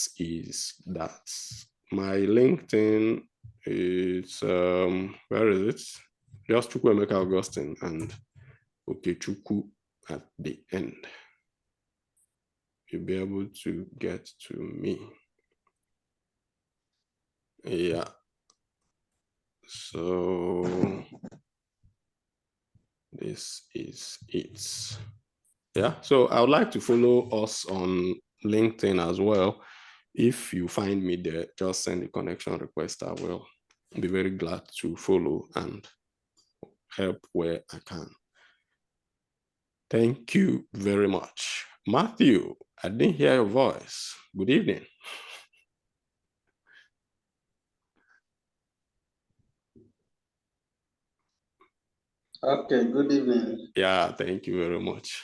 My LinkedIn is, where is it? Just Chukwuemeka Augustine and Okechukwu at the end. You'll be able to get to me. Yeah. So this is it. Yeah. So I would like to follow us on LinkedIn as well. If you find me there, just send a connection request. I will be very glad to follow and help where I can. Thank you very much. Matthew, I didn't hear your voice. Good evening. Okay, good evening. Yeah, thank you very much.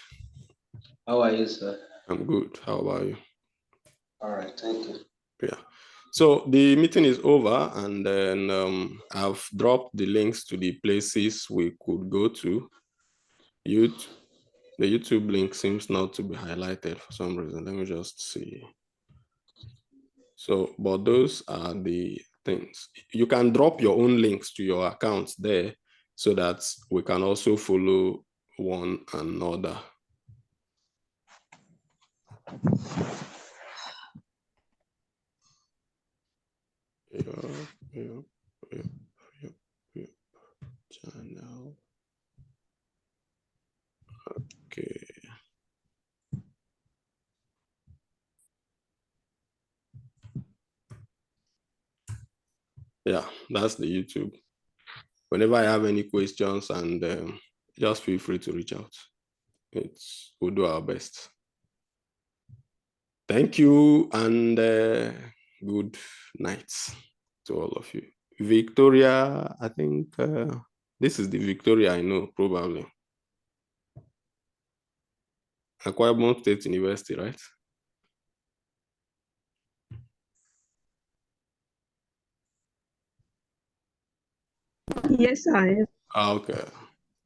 How are you, sir? I'm good. How about you? All right, thank you. Yeah. So the meeting is over, and then I've dropped the links to the places we could go to. The YouTube link seems not to be highlighted for some reason. Let me just see. So, but those are the things. You can drop your own links to your accounts there so that we can also follow one another. Channel. Okay. Yeah, that's the YouTube. Whenever I have any questions, and just feel free to reach out. We'll do our best. Thank you, and good night to all of you. Victoria, I think this is the Victoria I know, probably. Akwa Ibom State University, right? Yes, sir. Okay.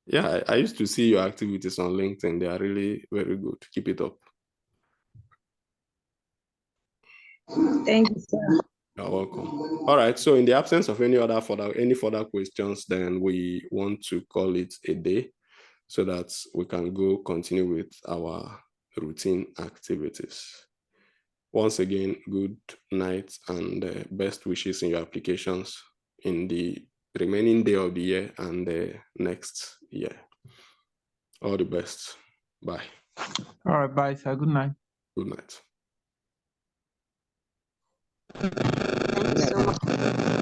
Yeah, I used to see your activities on LinkedIn. They are really very good. Keep it up. Thank you, sir. You're welcome. All right. So in the absence of any further questions, then we want to call it a day so that we can go continue with our routine activities. Once again, good night and best wishes in your applications in the remaining day of the year and the next year. All the best. Bye. All right, bye, sir. Good night. Good night. Thank you so much.